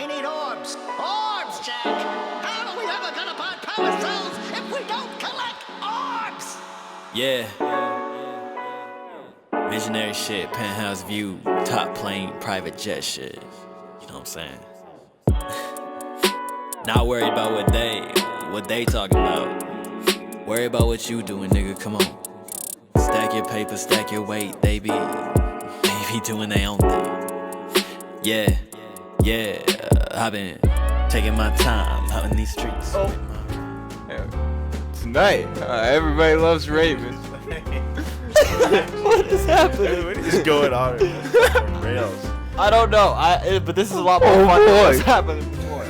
We need orbs. Orbs, Jack. How are we ever gonna buy power cells if we don't collect orbs? Yeah. Visionary shit, penthouse view, top plane, private jet shit. You know what I'm saying? Not worried about what they talking about. Worry about what you doing, nigga. Come on. Stack your paper, stack your weight. They be doing their own thing. Yeah. I've been taking my time out in these streets. Oh. Tonight, everybody loves Raymond. What is happening? What is going on? Rails. I don't know. But this is a lot more fun than what's happening before.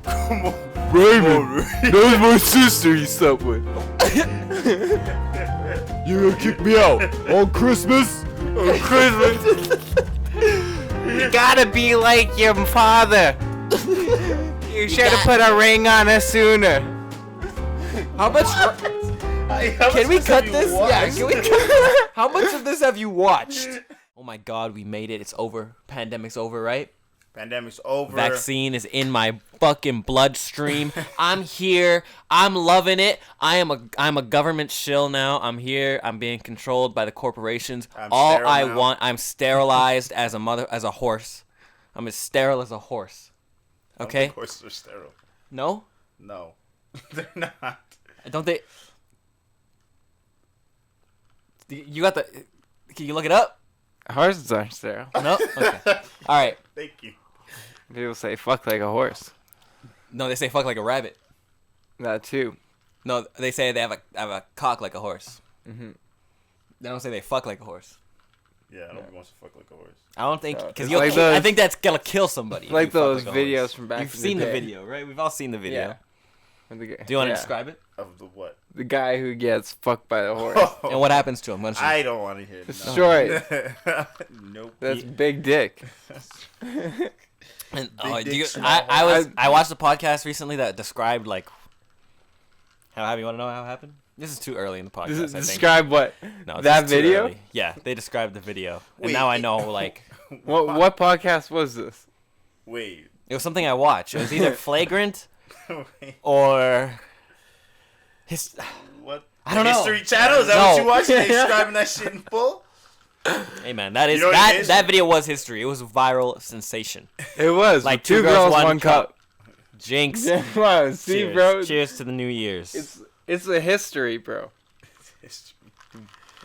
Come on. Raymond, that was my sister you slept with. You gonna kick me out on Christmas? On Christmas? You gotta be like your father. You should have put a ring on her sooner. How much? Can we cut this? Yeah, can we cut? How much of this have you watched? Oh my God, we made it. It's over. Pandemic's over, right? Pandemic's over. Vaccine is in my fucking bloodstream. I'm here. I'm loving it. I'm a government shill now. I'm here. I'm being controlled by the corporations. I'm sterilized as a horse. I'm as sterile as a horse. Okay? Horses are sterile. No? No. They're not. Don't they? You got the? Can you look it up? Horses aren't sterile. No? Okay. All right. Thank you. People say fuck like a horse. No, they say fuck like a rabbit. That too. No, they say they have a cock like a horse. Mm-hmm. They don't say they fuck like a horse. Yeah, I don't think wants to fuck like a horse. I don't think because Like I think that's gonna kill somebody. if Like you fuck those a videos horse. from back You've in seen the the day. video, right? We've all seen the video. Yeah. Do you want to Yeah. describe it? Of the what? The guy who gets fucked by the horse. And what happens to him? Once you... I don't want to hear it. Destroyed. Nope. That's big dick. And, Big dick, I small watched a podcast recently that described like how happened. You want to know how it happened? This is too early in the podcast. I think. Describe what? No, that this is too video? early. Yeah, they described the video, and Wait. now I know like What podcast was this? Wait. it was something I watched. It was either Flagrant Wait. or his. What? I don't know. History Channel? Is that No. what you watch? They describing that shit in full? Hey man, that is You know what it is? that video was history. It was a viral sensation. It was Like two girls, one cup. Jinx. Come on, see, Cheers. bro. Cheers to the New Year's. It's a history, bro. History.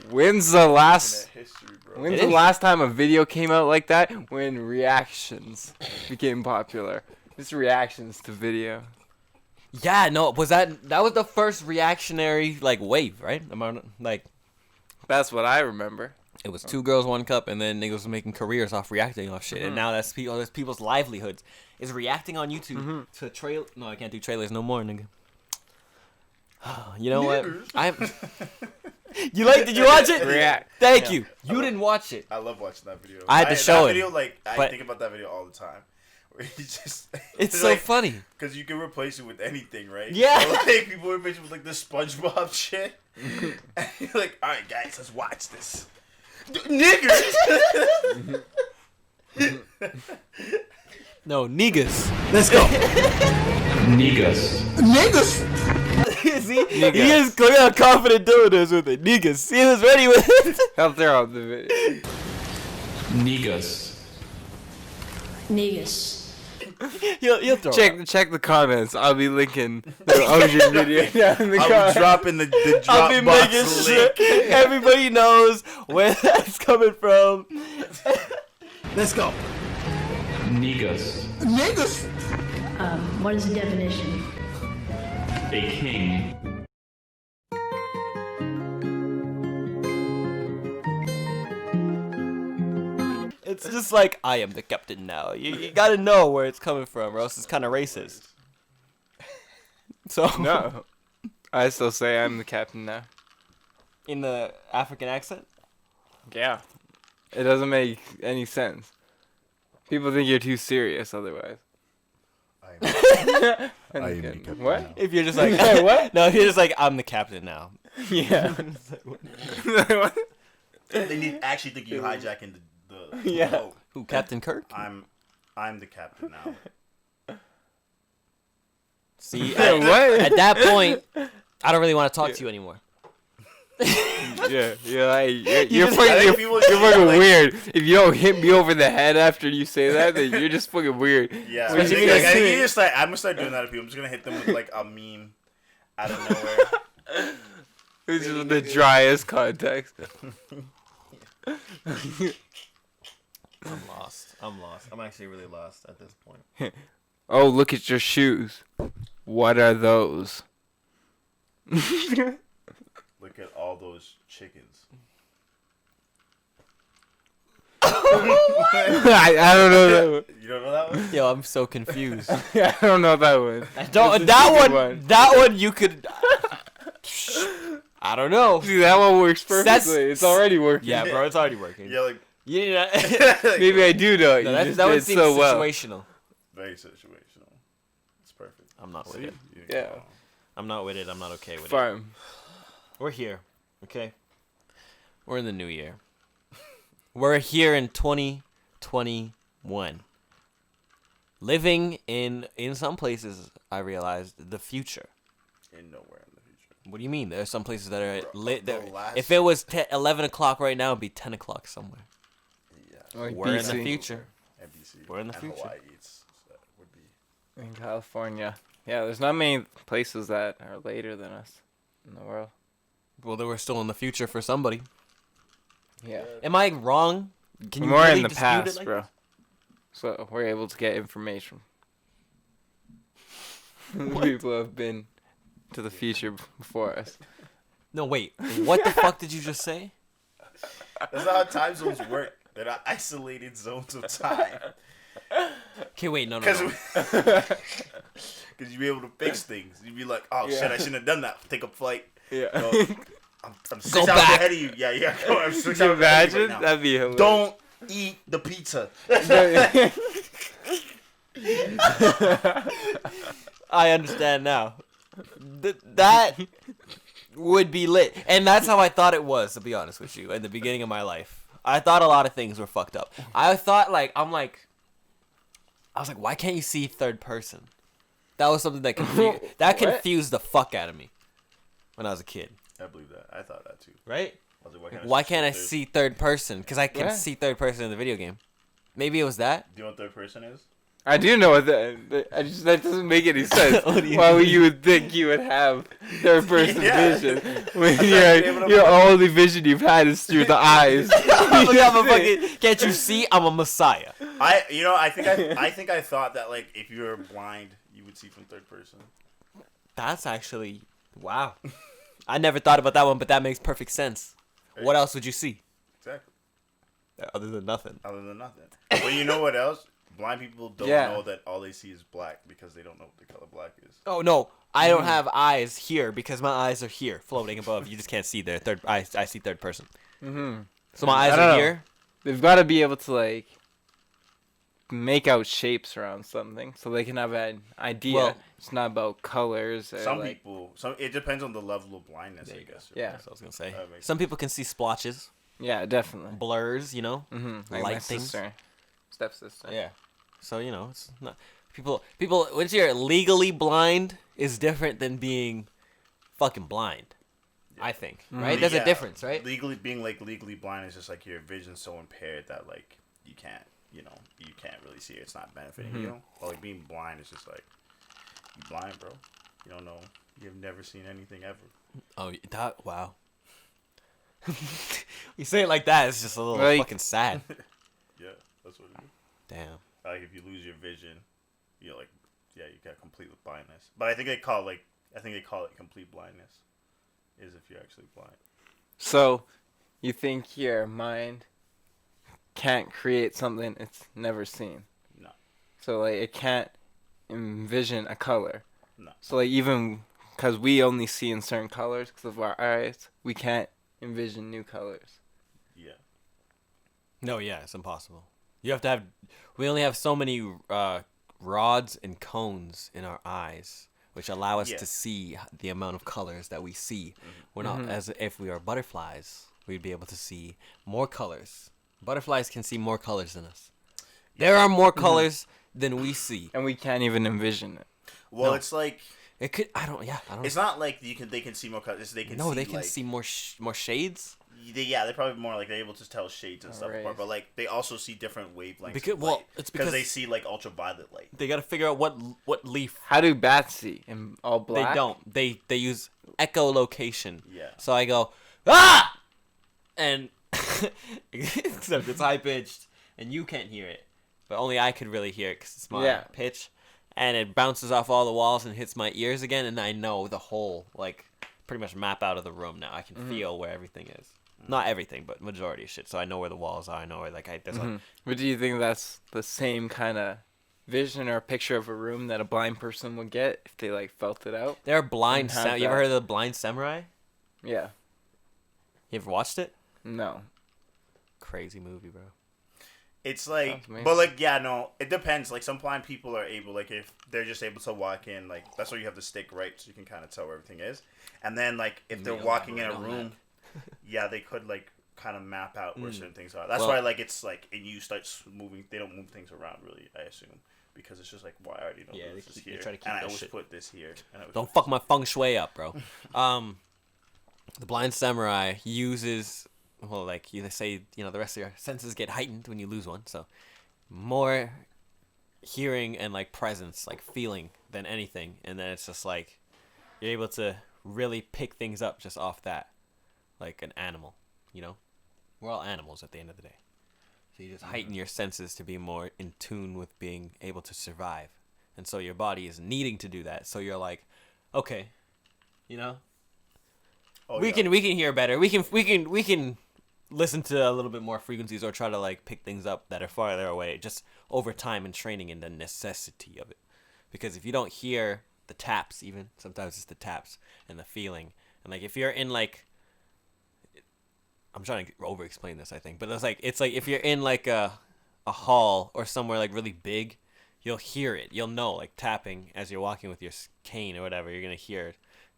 When's the last? History, bro. When's It the is. last time a video came out like that? When reactions became popular. Just reactions to video. Yeah, no, was that was the first reactionary like wave, right? Like That's what I remember. it was two girls, one cup, and then niggas was making careers off reacting off shit, and now that's people's livelihoods is reacting on YouTube to trail. No, I can't do trailers no more, nigga. You know what? Did you watch it? React. Thank you. You didn't watch it. I love watching that video. I had to show that it, video, like, I but- think about that video all the time. Where you just, It's so funny. Because you can replace it with anything, right? Yeah. So, like, people replace it with, like, the SpongeBob shit. And you're like, alright, guys, let's watch this. Niggers! No, niggas. Let's go. Niggas. See, he is clearly how confident doing this with it. Niggas. He was ready with it. I'll throw out the video. Niggas. Niggas. He'll throw it up. Check the comments. I'll be linking the OG video down in the I'll be comments. dropping the I'll be Dropbox making link. sure everybody knows where that's coming from. Let's go. Niggas. What is the definition? A king. It's just like, I am the captain now. You gotta know where it's coming from, or else it's kind of racist. So No. I still say I'm the captain now. in the African accent. Yeah. It doesn't make any sense. People think you're too serious otherwise. I am the captain What? now. If you're just like, Hey, what? No, if you're just like, I'm the captain now. Yeah. They need actually think you hijacking the Yeah. boat. Who, Captain Kirk? I'm I'm the captain now. See, What? at that point, I don't really want to talk to you anymore. Yeah, you're just- fucking, I think you're, people you're just, fucking like- weird. If you don't hit me over the head after you say that, then you're just fucking weird. Yeah, What I do you think, mean like, I think I you just like I'm gonna start doing that to people. I'm just gonna hit them with like a meme out of nowhere. This is the driest context. I'm lost. I'm actually really lost at this point. Oh, look at your shoes. What are those? Look at all those chickens. I don't know that one. You don't know that one? Yo, I'm so confused. I don't know that one. Don't That's a that stupid one. That one you could. I don't know. See, that one works perfectly. That's- It's already working. Yeah, bro, it's already working. Yeah, like Yeah. Maybe I do know it. No, You that just one did seems so well. situational. very situational. It's perfect. I'm not with See? it. Yeah. I'm not with it. I'm not okay with it. Farm. We're here. Okay. We're in the new year. We're here in 2021. Living in some places, I realized, the future. In nowhere in the future. What do you mean? There are some places that are Bro, lit. the last- If it was 11 o'clock right now, it'd be 10 o'clock somewhere. Yeah. Like We're in BC. the future. NBC. We're in the and future. Hawaii would be. In California. Yeah, there's not many places that are later than us in the world. Well, then we're still in the future for somebody. Yeah. Am I wrong? Can you More really in the dispute it past, like bro. this? So we're able to get information. People have been to the future before us. No, wait. What the fuck did you just say? That's not how time zones work. They're not isolated zones of time. Okay, wait. No. Because you'd be able to fix things. You'd be like, oh shit, I shouldn't have done that. Take a flight. Yeah. Go, I'm 6 Go hours back. ahead of you. Yeah, go. I'm 6 Can you hours ahead of you imagine? right now. That'd be hilarious. Don't eat the pizza. I understand now. That would be lit. And that's how I thought it was, to be honest with you, in the beginning of my life. I thought a lot of things were fucked up. I thought, I was like, why can't you see third person? That was something that confused the fuck out of me when I was a kid. I believe that. I thought that too. Right? I was like, Why can't I see third person? Because I can What? see third person in the video game. Maybe it was that. Do you know what third person is? I do know what that doesn't make any sense. What do you Why mean? would you would think you would have third person Yeah. vision when be able to- your only vision you've had is through the eyes? I'm a fucking, can't you see? I'm a messiah. I think I thought that like if you were blind, you would see from third person. That's actually, wow. I never thought about that one, but that makes perfect sense. What else would you see? Exactly. Other than nothing. Other than nothing. But you know what else? Blind people don't Yeah. know that all they see is black because they don't know what the color black is. Oh, no. I don't have eyes here because my eyes are here, floating above. You just can't see there. I see third person. Mm-hmm. So my eyes I don't are know. here. They've got to be able to like make out shapes around something, so they can have an idea. Well- It's not about colors. Or Some like, people, it depends on the level of blindness, I guess. Yeah. That's what I was going to say. That makes Some people can see splotches, Yeah, definitely. blurs, you know? Mm-hmm. Light Like my things. sister, stepsister. Yeah. So, you know, it's not... People, once you're legally blind, is different than being fucking blind. I think. Right? There's Yeah, a difference, right? Legally blind is just like your vision's so impaired that like you can't really see it. It's not benefiting you. Or like being blind is just like you blind, bro. You don't know. You've never seen anything ever. Oh, wow. You say it like that, it's just a little Like- fucking sad. Yeah, that's what it is. Damn. Like if you lose your vision, you're like, yeah, you got complete blindness. But I think they call it complete blindness. Is if you're actually blind. So, you think your mind can't create something it's never seen? No. So like it can't envision a color. No. So like even because we only see in certain colors because of our eyes, we can't envision new colors. Yeah. No, yeah, it's impossible. You have to have... We only have so many rods and cones in our eyes, which allow us Yeah. to see the amount of colors that we see. We're not... As if we are butterflies, we'd be able to see more colors. Butterflies can see more colors than us. There are more colors than we see. And we can't even envision it. Well, No. it's like It could. I don't. it's not like they can see more colors. They can No, see they can like, see more shades. they're probably more like they're able to tell shades and stuff Alright. apart. But like they also see different wavelengths. Because of well, light, it's because they see like ultraviolet light. they got to figure out what leaf. How do bats see? In all black? They don't. They use echolocation. Yeah. So I go ah, and except it's high pitched and you can't hear it, but only I could really hear it because it's my pitch, and it bounces off all the walls and hits my ears again, and I know the whole like pretty much map out of the room now. I can feel where everything is. Not everything, but majority of shit. So I know where the walls are. I know where there's like But do you think that's the same kind of vision or picture of a room that a blind person would get if they like felt it out? there are blind. And have You ever that. heard of the Blind Samurai? Yeah. You ever watched it? No. Crazy movie, bro. It's like, Sounds amazing. but like, yeah, no, it depends. Like some blind people are able, like if they're just able to walk in, like that's why you have the stick right, so you can kind of tell where everything is. And then like if they're walking in a room, yeah, they could like kind of map out where certain things are. That's Well- why like it's like, and you start moving, they don't move things around really, I assume, because it's just like, well, I already know Yeah, this they is keep- they here, try to keep and I that always shit. put this here. And I always Don't put fuck my feng shui up, bro. The Blind Samurai uses, well, like they say, the rest of your senses get heightened when you lose one. So more hearing and like presence, like feeling than anything. And then it's just like you're able to really pick things up just off that, like an animal. We're all animals at the end of the day. So you just heighten your senses to be more in tune with being able to survive. And so your body is needing to do that. So you're like, okay, Oh, we yeah. can hear better. We can listen to a little bit more frequencies or try to like pick things up that are farther away just over time and training and the necessity of it. Because if you don't hear the taps, even sometimes it's the taps and the feeling, and like if you're in like, I'm trying to over explain this, I think, but it's like if you're in like a hall or somewhere like really big, you'll hear it. You'll know, like tapping as you're walking with your cane or whatever, you're gonna hear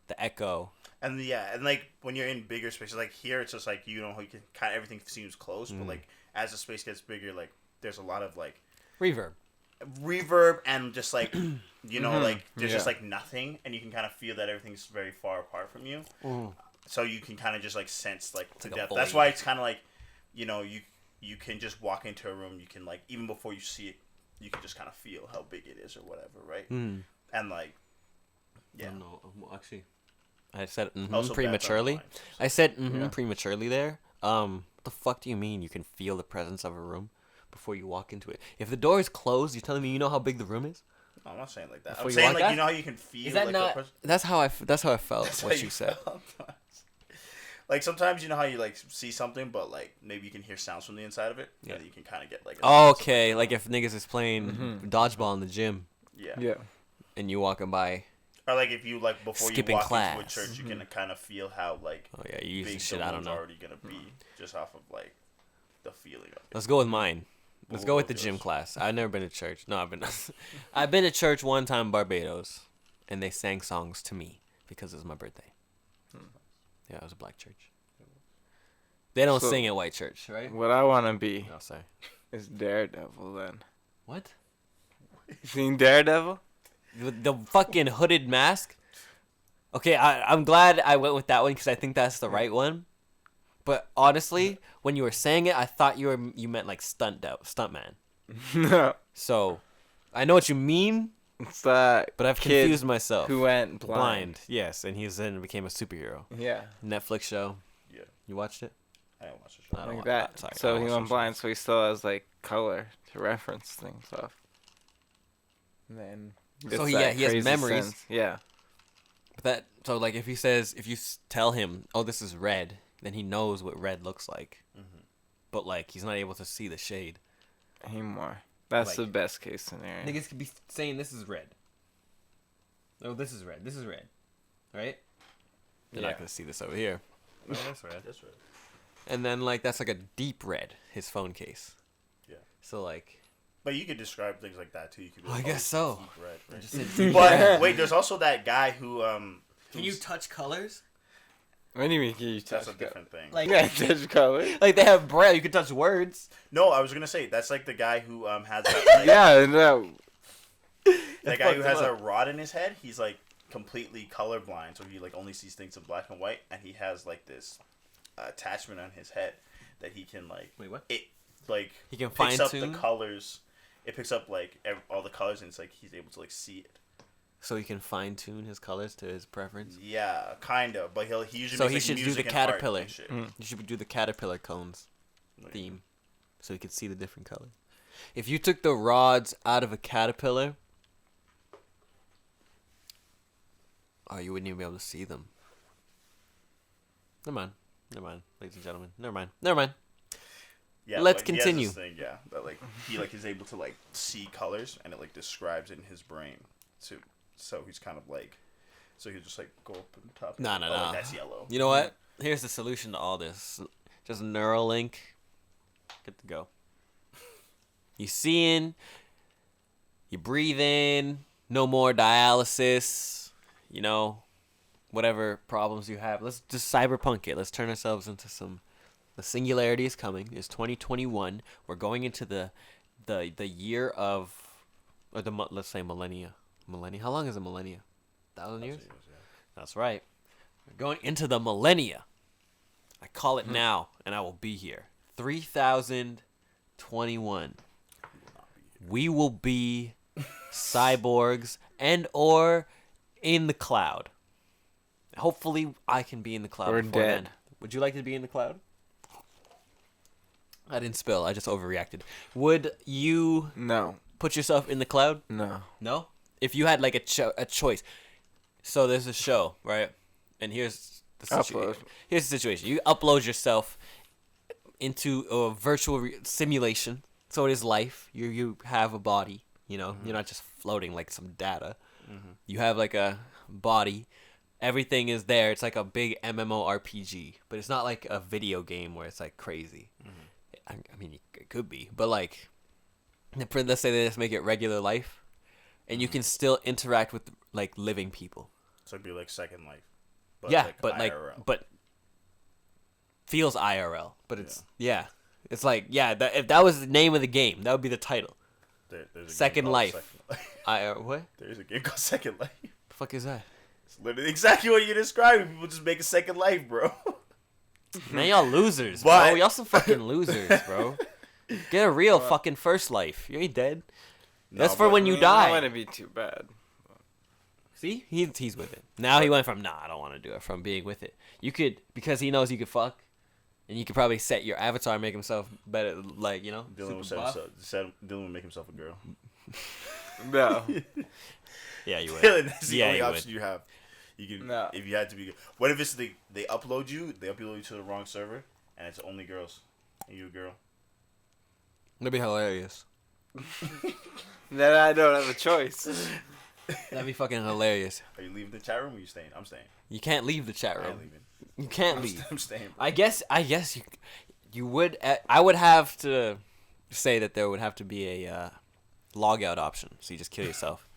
the echo. And yeah, and like when you're in bigger spaces, like here, it's just like you can kind of everything seems close, but like as the space gets bigger, like there's a lot of like reverb and just like like there's just like nothing, and you can kind of feel that everything's very far apart from you. So you can kind of just like sense like the like a depth. That's void. why it's kind of like you can just walk into a room, you can like even before you see it, you can just kind of feel how big it is or whatever, right? And like yeah. No, actually, I said Also prematurely. bad times. I said prematurely there. What the fuck do you mean you can feel the presence of a room before you walk into it? If the door is closed, you're telling me you know how big the room is? No, I'm not saying like that. Before I'm you saying walk like out? you know how you can feel Is that like not? the person. That's how I felt. That's What how you said. felt. Like sometimes you know how you like see something, but like maybe you can hear sounds from the inside of it, and you can kind of get like. Okay, like if niggas is playing dodgeball in the gym Yeah. and you walking by. Or like if you like before Skipping you walk class. into a church, you can kind of feel how like Oh yeah, you using big shit the I don't room's know. already gonna be just off of like the feeling of it. Let's go with mine. Let's We'll go go with the with gym yours. class. I've never been to church. No, I've been to church one time in Barbados, and they sang songs to me because it was my birthday. Yeah, it was a black church. They don't So- sing at white church, right? What I want to be No, sorry. is Daredevil then. What? You seen Daredevil? The fucking hooded mask? Okay, I'm glad I went with that one because I think that's the right one. But honestly, when you were saying it, I thought you meant like stuntman. No. So, I know what you mean, It's that but I've kid confused myself. who went Blind, blind. yes, and he's then became a superhero. Yeah. Netflix show. Yeah, You watched it? I don't watch the show. I don't Like wa- that. sorry, I So don't he watch went those blind, so he still has like color to reference things off. And then So gets yeah, that he has crazy memories. sense. Yeah. But so like if you tell him, oh, this is red, then he knows what red looks like. But like he's not able to see the shade. Anymore. That's Like- the best case scenario. Niggas could be saying this is red. Oh, this is red. This is red. Right? They're Yeah. not gonna see this over here. Oh, that's red. That's right. And then like that's like a deep red. His phone case. Yeah. So like. But you could describe things like that too. You could be I like, guess oh, so. deep red, right? Just said deep But red. wait, there's also that guy who Can you touch colors? What do you mean? Can you touch That's a different thing. Like, Yeah, touch color. like they have braille. You can touch words. No, I was gonna say that's like the guy who has that. Like, Yeah, no. that guy who has a rod in his head. He's like completely colorblind, so he like only sees things in black and white, and he has like this attachment on his head that he can like. Wait, what? It like He can picks up the fine-tune? colors. It picks up like all the colors, and it's like he's able to like see it. So he can fine tune his colors to his preference. Yeah, kind of, but he usually. So makes, he like, should do music the and art caterpillar. and shit. You should do the caterpillar cones Like, theme, so he could see the different colors. If you took the rods out of a caterpillar, oh, you wouldn't even be able to see them. Never mind. Never mind, ladies and gentlemen. Never mind. Never mind. Yeah, Let's like, he has continue. this thing, yeah, that like he like is able to like see colors, and it like describes it in his brain. So he's kind of like, so he'll just like go up and top. No, and, no, oh, no. like, that's yellow. You know what? Here's the solution to all this. Just Neuralink. Good to go. You seeing, you breathing, no more dialysis, you know, whatever problems you have. Let's just cyberpunk it. Let's turn ourselves into some. The singularity is coming. It's 2021. We're going into the year of, or let's say millennia. Millennia. How long is a millennia? 1,000 years? That's right. We're going into the millennia. I call it now, and I will be here. 3021. We will be cyborgs and or in the cloud. Hopefully, I can be in the cloud. Or before dead. then. Would you like to be in the cloud? I didn't spill. I just overreacted. Would you No. put yourself in the cloud? No. No? If you had like a choice. So there's a show, right? And here's the situation. Upload. Here's the situation. You upload yourself into a virtual simulation. So it is life. You have a body, you know. You're not just floating like some data. You have like a body. Everything is there. It's like a big MMORPG, but it's not like a video game where it's like crazy. I mean, it could be, but like, let's say they just make it regular life, and you can still interact with like living people. So it'd be like Second Life. But Yeah, like but IRL. but feels IRL, but it's it's like if that was the name of the game, that would be the title. There's a game Second called Life. Second Life. What? There's a game called Second Life. The fuck is that? It's literally exactly what you're describing. People just make a Second Life, bro. Man, y'all losers, But- bro. Y'all some fucking losers, bro. Get a real fucking first life. You ain't dead. That's for but- when you That die. wouldn't be too bad. See, he's with it. Now he went from I don't want to do it, from being with it. You could, because he knows you could fuck, and you could probably set your avatar and make himself better, like, you know. Dylan super would buff. Dylan would make himself a girl. No. Yeah, you would. Dylan, that's the Yeah, only you option you have. You can, No. if you had to be. What if it's they upload you to the wrong server, and it's only girls, and you a girl. That'd be hilarious. Then I don't have a choice. That'd be fucking hilarious. Are you leaving the chat room? Or are you staying? I'm staying. You can't leave the chat I ain't room. leaving. You can't leave. I'm staying. Bro. I guess you would. I would have to say that there would have to be a log out option, so you just kill yourself.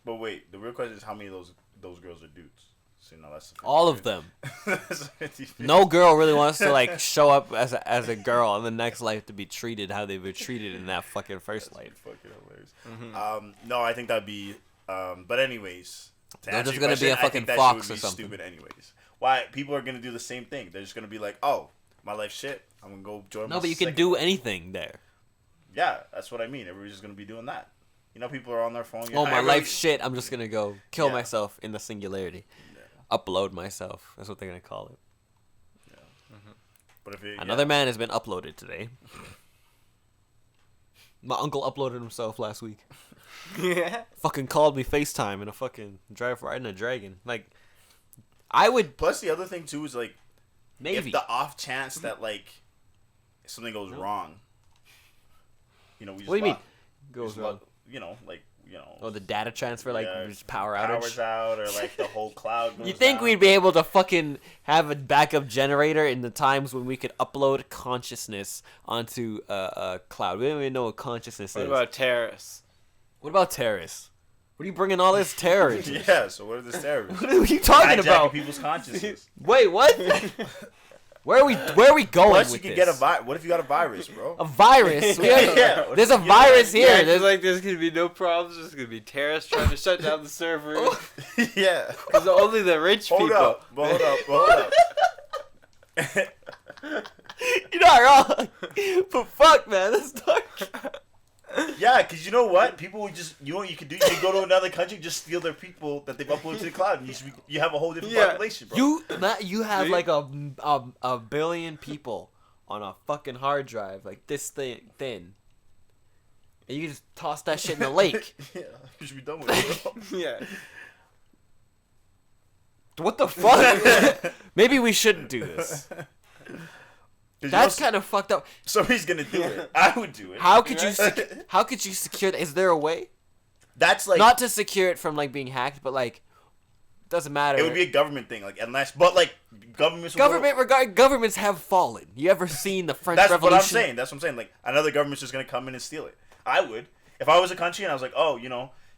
But wait, the real question is how many of those girls are dudes? So that's the All of them. That's 50-50. No girl really wants to like show up as a girl in the next life to be treated how they were treated in that fucking first That's life. fucking hilarious. No, I think that'd be. But anyways, to They're answer just your gonna be a question, I think fucking that fox shit would or be something. Stupid, anyways. Why people are gonna do the same thing? They're just gonna be like, "Oh, my life's shit. I'm gonna go join." No, my but you can second do life." anything there. Yeah, that's what I mean. Everybody's just gonna be doing that. You know, people are on their phone. Oh, I my really- life's shit. I'm just gonna go kill Yeah. myself in the singularity. Upload myself. That's what they're gonna call it. But if it, Another man has been uploaded today. My uncle uploaded himself last week. Yeah. Fucking called me FaceTime in a fucking riding a dragon. Like, I would Plus, the other thing too is like, maybe. if the off chance that like something goes wrong, you know, we just What do you mean? we Goes just wrong. You know, Oh, the data transfer, like yeah, just power powers outage. out, or like the whole cloud. Goes You think down. we'd be able to fucking have a backup generator in the times when we could upload consciousness onto a cloud? We don't even know what consciousness What is. about terrorists? What about terrorists? What are you bringing all this terror into? Yeah. So what are the terrorists? What are you talking Hijacking about? people's consciousness. Wait, what? Where are we going Plus, with you this? can get a virus. What if you got a virus, bro? A virus? Yeah. There's a virus here. Yeah, There's like there's gonna be no problems. There's gonna be terrorists trying to shut down the server. Yeah. Because only the rich Hold people. up. Hold up. You're not wrong. But fuck, man, that's dark. Yeah, because you know what? People would just, you know what you could do? You could go to another country, just steal their people that they've uploaded to the cloud. And you have a whole different population, bro. You have like a billion people on a fucking hard drive like this thin, and you just toss that shit in the lake. Yeah, you should be done with it, bro. Yeah. What the fuck? Maybe we shouldn't do this. That's kind of fucked up. Somebody's gonna do it. I would do it. How could you secure that? Is there a way? That's like Not to secure it from like being hacked, but like doesn't matter. it would be a government thing, like but like governments. Governments have fallen. You ever seen the French That's Revolution? what I'm saying. That's what I'm saying. Like another government's just gonna come in and steal it. I would if I was a country and I was like, oh,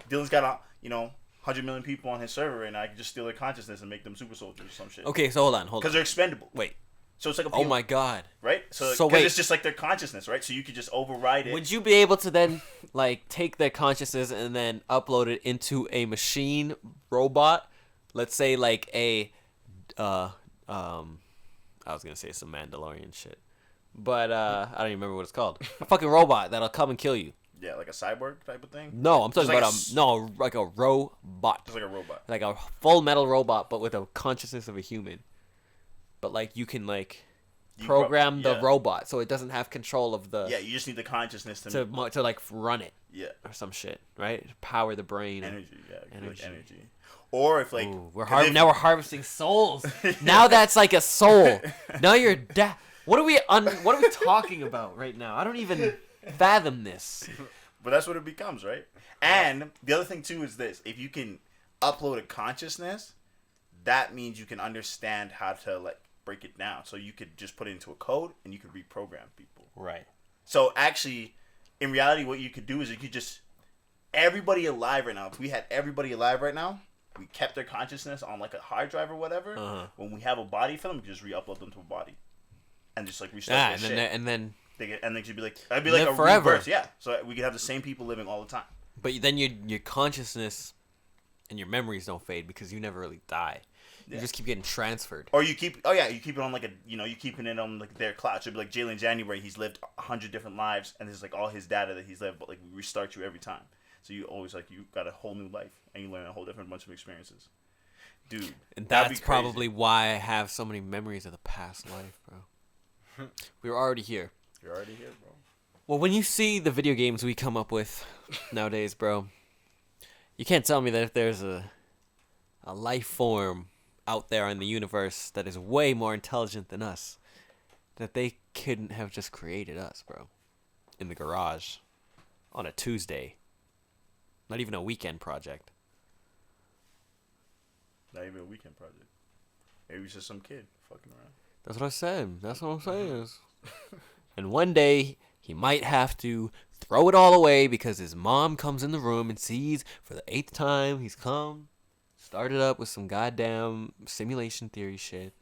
Dylan's got 100 million people on his server, and I could just steal their consciousness and make them super soldiers or some shit. Okay, so hold on. Because they're expendable. Wait. So it's like a Oh my god. right? So wait, wait. it's just like their consciousness, right? So you could just override it. Would you be able to then like take their consciousness and then upload it into a machine robot? Let's say like I was gonna say some Mandalorian shit, but I don't even remember what it's called. A fucking robot that'll come and kill you. Yeah, like a cyborg type of thing. No, I'm talking Just about like a robot, Just like a robot. like a full metal robot, but with a consciousness of a human. But like you can like program the robot so it doesn't have control of the Yeah, you just need the consciousness to like run it yeah or some shit, right? Power the brain. energy. Yeah, Energy. energy. Or if like Ooh, we're harvesting souls. Now that's like a soul. Now you're What are we talking about right now? I don't even fathom this. But that's what it becomes, right? And the other thing too is this: if you can upload a consciousness, that means you can understand how to like break it down. So you could just put it into a code and you could reprogram people. Right. So actually, in reality, what you could do is you could just everybody alive right now. If we had everybody alive right now, we kept their consciousness on like a hard drive or whatever. When we have a body for them, we can just re-upload them to a body, and just like restart their shit. And then They could be like, I'd be like live a forever. reverse, yeah. So we could have the same people living all the time. but then your consciousness and your memories don't fade because you never really die. You just keep getting transferred. Or you keep it on like you keeping it on like their cloud. So it'd be like Jaylin January, he's lived 100 different lives, and there's like all his data that he's lived, but like we restart you every time. So you always like you got a whole new life, and you learn a whole different bunch of experiences, dude. And that'd that's be crazy. probably why I have so many memories of the past life, bro. We were already here. You're already here, bro. Well, when you see the video games we come up with nowadays, bro, you can't tell me that if there's a life form out there in the universe that is way more intelligent than us, that they couldn't have just created us, bro, in the garage on a Tuesday. Not even a weekend project. Not even a weekend project. Maybe it's just some kid fucking around. That's what I said. That's what I'm saying. And one day, he might have to throw it all away because his mom comes in the room and sees for the 8th time he's come, started up with some goddamn simulation theory shit,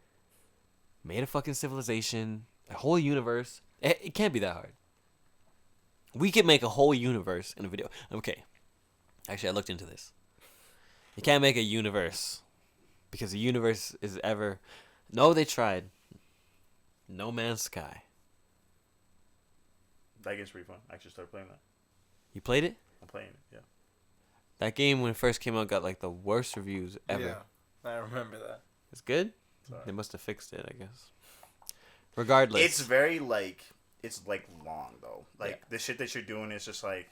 made a fucking civilization, a whole universe. It can't be that hard. We could make a whole universe in a video. Okay. Actually, I looked into this. You can't make a universe because the universe is ever... No, they tried. No Man's Sky. That game's pretty fun. I actually started playing that. You played it? I'm playing it, yeah. That game, when it first came out, got like the worst reviews ever. Yeah, I remember that. It's good? Sorry. They must have fixed it, I guess. Regardless. It's very like long though. Like the shit that you're doing is just like,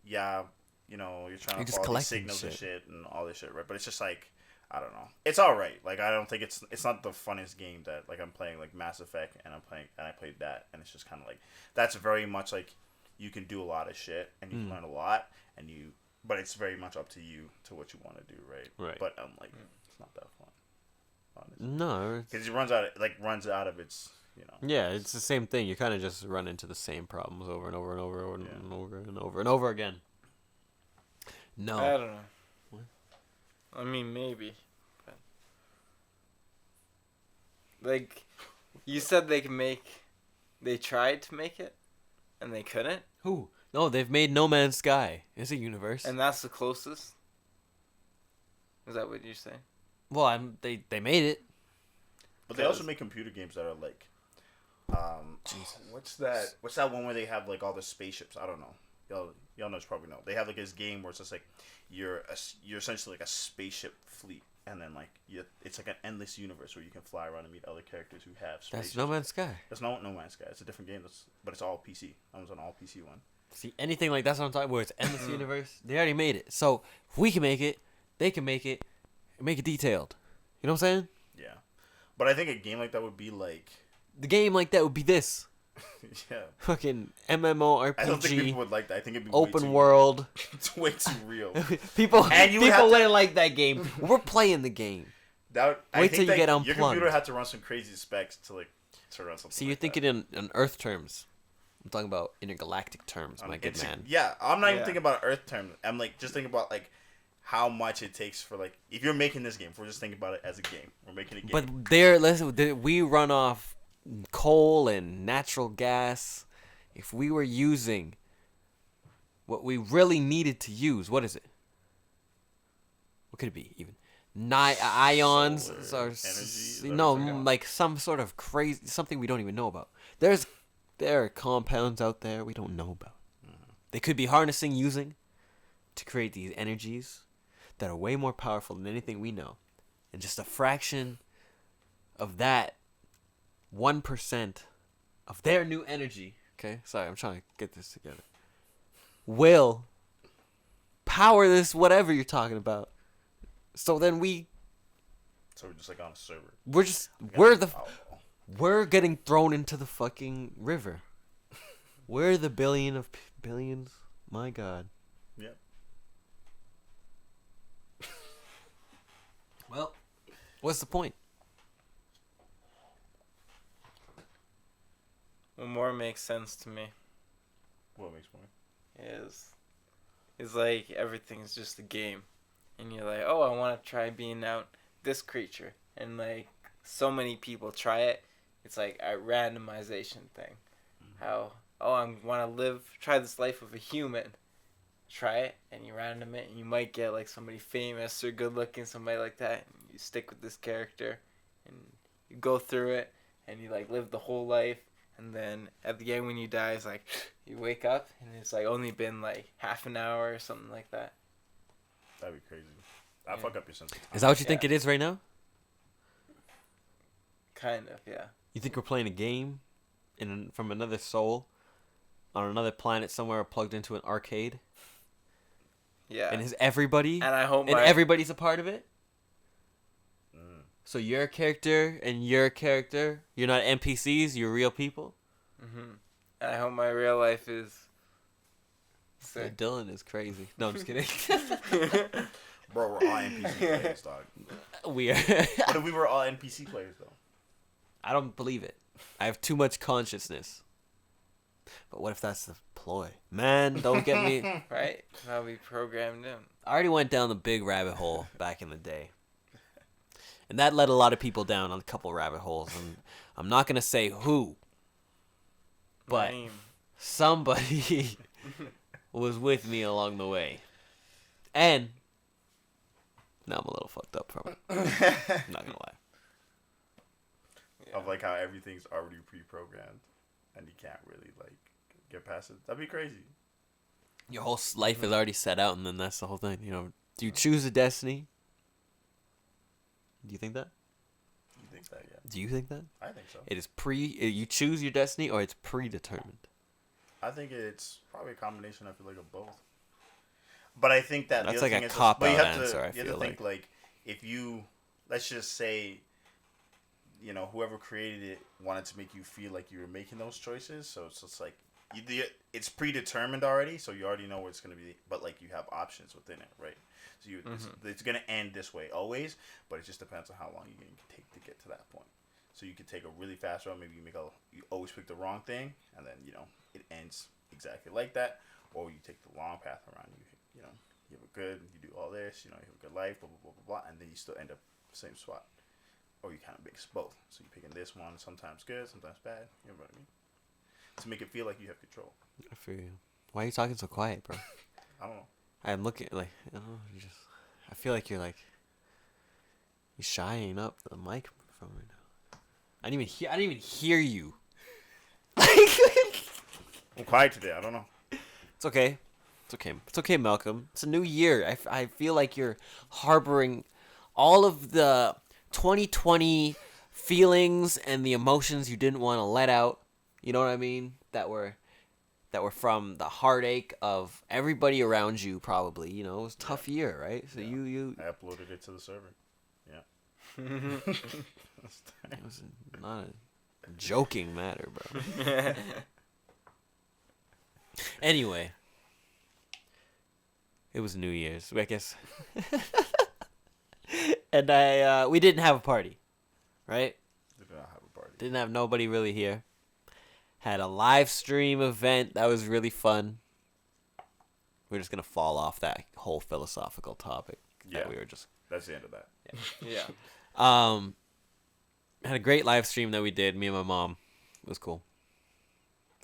yeah, you're trying to follow these signals and shit and all this shit, right? But it's just like, I don't know. It's all right. Like I don't think it's not the funnest game that like I'm playing like Mass Effect and I played that and it's just kind of like that's very much like you can do a lot of shit and you can learn a lot but it's very much up to you to what you want to do, right? Right. But I'm like it's not that fun. Honestly. No. Because it runs out of its Yeah, it's the same thing. You kind of just run into the same problems over and over and over and over and over and over and over again. No. I don't know. I mean, maybe. But like, you said they can make. They tried to make it, and they couldn't. Who? No, they've made No Man's Sky. It's a universe. And that's the closest. Is that what you're saying? Well, they made it. But they also make computer games that are like, what's that one where they have like all the spaceships? I don't know. Y'all know, probably know. They have like this game where it's just like you're essentially like a spaceship fleet, and then like it's like an endless universe where you can fly around and meet other characters who have spaceships. That's No Man's Sky. That's no Man's Sky. It's a different game. But it's all PC. I was on all PC one. See, anything like that's what I'm talking about, where it's endless universe, they already made it. So if we can make it, they can make it, and make it detailed. You know what I'm saying? Yeah. But I think a game like that would be like... The game like that would be this. Yeah. Fucking MMORPG. I don't think people would like that. I think it'd be open world. It's way too real. people wouldn't like that game. We're playing the game. Wait till you get unplugged. Your computer had to run some crazy specs to like run something. See, you're thinking in Earth terms. I'm talking about intergalactic terms, my good man. Yeah, I'm not even thinking about Earth terms. I'm like just thinking about like how much it takes for like if you're making this game. If we're just thinking about it as a game, we're making a game. But we run off coal and natural gas. If we were using what we really needed to use, what is it? What could it be even? Ions or energy? no, like some sort of crazy something we don't even know about. There are compounds out there we don't know about. They could be harnessing using to create these energies that are way more powerful than anything we know. And just a fraction of that 1% of their new energy, okay? Sorry, I'm trying to get this together. Will power this whatever you're talking about. So then So we're just like on a server. We're getting thrown into the fucking river. We're the billion of billions. My God. Yep. Well, what's the point? What more makes sense to me What makes more? is like everything's just a game, and you're like, oh, I want to try being out this creature, and like so many people try it. It's like a randomization thing. How, oh, I want to try this life of a human. Try it, and you random it, and you might get like somebody famous or good looking, somebody like that. And you stick with this character, and you go through it, and you like live the whole life. And then at the end when you die, it's like you wake up, and it's like only been like half an hour or something like that. That'd be crazy. I'd fuck up your sense of time. Is that what you think it is right now? Kind of, yeah. You think we're playing a game from another soul on another planet somewhere plugged into an arcade? Yeah. And is everybody? And I hope everybody's a part of it? So you're a character and you're a character. You're not NPCs, you're real people? Mm-hmm. And I hope my real life is Yeah, Dylan is crazy. No, I'm just kidding. Bro, we're all NPC players, dog. We are. What if we were all NPC players, though? I don't believe it. I have too much consciousness. But what if that's the ploy? Man, don't get me. Right? How we programmed in. I already went down the big rabbit hole back in the day. And that led a lot of people down on a couple rabbit holes. And I'm not going to say who. But somebody was with me along the way. And now I'm a little fucked up from it. I'm not going to lie. Of like how everything's already pre-programmed and you can't really like get past it. That'd be crazy. Your whole life is already set out, and then that's the whole thing. You know, do you choose a destiny? Do you think that? You think that? Yeah. Do you think that? I think so. It is you choose your destiny, or it's predetermined. I think it's probably a combination. I feel like of both. But I think that that's the other like thing a is cop but out you have answer. to, I you have feel to think like if you let's just say, you know, whoever created it wanted to make you feel like you were making those choices. So it's just like it's predetermined already, so you already know what it's gonna be. But like you have options within it, right? So it's gonna end this way always, but it just depends on how long you can take to get to that point. So you could take a really fast route. Maybe you always pick the wrong thing, and then you know it ends exactly like that. Or you take the long path around. You know You have a good, you do all this, you know, you have a good life, blah, blah, blah, blah, blah, and then you still end up the same spot. Or you kind of mix both. So you're picking this one, sometimes good, sometimes bad. You know what I mean? To make it feel like you have control. I feel you. Why are you talking so quiet, bro? I don't know. I'm looking like, you just. I feel like you're shying up the microphone right now. I didn't even hear you. I'm quiet today. I don't know. It's okay. It's okay. It's okay, Malcolm. It's a new year. I feel like you're harboring all of the 2020 feelings and the emotions you didn't want to let out. You know what I mean? That were from the heartache of everybody around you, probably. You know, it was a tough year, right? So yeah. you I uploaded it to the server. Yeah. It was not a joking matter, bro. Anyway, it was New Year's, I guess. And we didn't have a party, right? Did not have a party. Didn't have nobody really here. Had a live stream event that was really fun. We're just gonna fall off that whole philosophical topic that we were just. That's the end of that. Yeah. Had a great live stream that we did. Me and my mom. It was cool.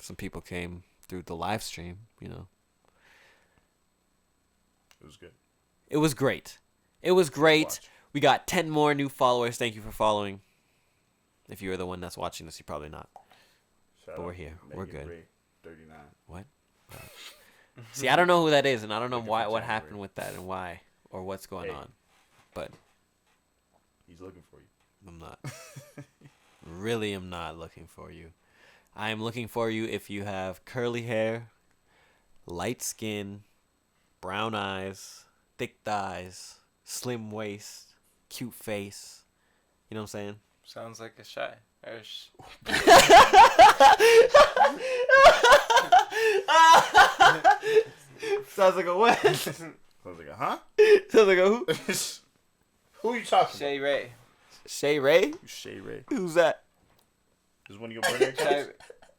Some people came through the live stream. You know. It was good. It was great. It was great. Watch. We got 10 more new followers. Thank you for following. If you're the one that's watching this, you're probably not. Shout But we're out here. Megan We're good. Ray, 39. What? See, I don't know who that is, and I don't know Looking what for happened January. with that and why or what's going Hey. on. But He's looking for you. I'm not. Really am not looking for you. I am looking for you if you have curly hair, light skin, brown eyes, thick thighs, slim waist, cute face. You know what I'm saying? Sounds like a shy. Sounds like a what? I was like, huh? Sounds like a who? Who are you talking Shay Ray. Shay Ray? about? Shay Ray. Who's that? Is one of your birthday Shay cards?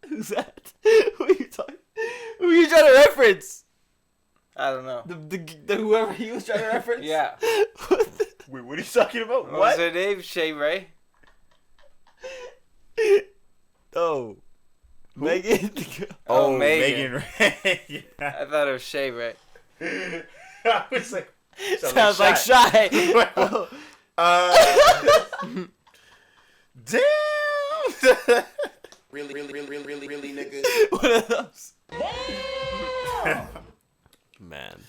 Who's that? Who are you talking? Who are you trying to reference? I don't know. The whoever he was trying to reference? Yeah. Wait, what are you talking about? What was her name? Shay Ray? Oh. Megan? Oh, Megan Megan. Ray. Yeah. I thought it was Shay Ray. I was like, Sounds like shy. Damn. Really, nigga. One of those. Man.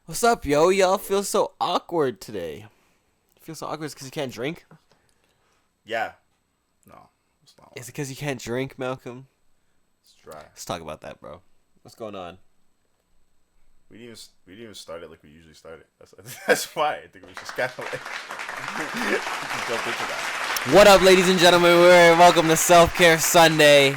What's up, yo? Y'all feel so awkward today. Feel so awkward because you can't drink? Yeah. No, it's not. Is it because you can't drink, Malcolm? It's dry. Let's talk about that, bro. What's going on? We didn't even start it like we usually start it. That's why I think we just kind of like jump into that. What up, ladies and gentlemen? Welcome to Self Care Sunday.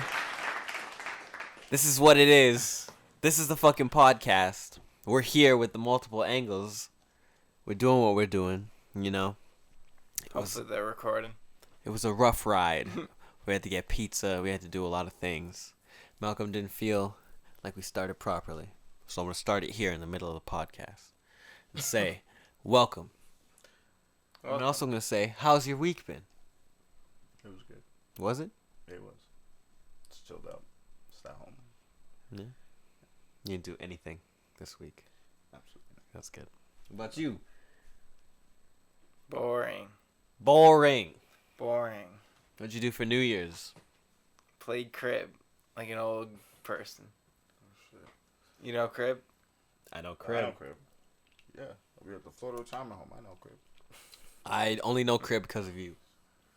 This is what it is. This is the fucking podcast. We're here with the multiple angles. We're doing what we're doing, you know. Hopefully they're recording. It was a rough ride. We had to get pizza. We had to do a lot of things. Malcolm didn't feel like we started properly. So I'm going to start it here in the middle of the podcast and say, welcome. I'm also going to say, how's your week been? It was good. Was it? It was. Just chilled out. Just at home. Yeah. You didn't do anything this week. Absolutely not. That's good. What about you? Boring. Boring. What'd you do for New Year's? Played crib like an old person. Oh, shit. You know crib? I know I crib. know crib. Yeah. We have the Florida retirement home. I know crib. I only know crib because of you.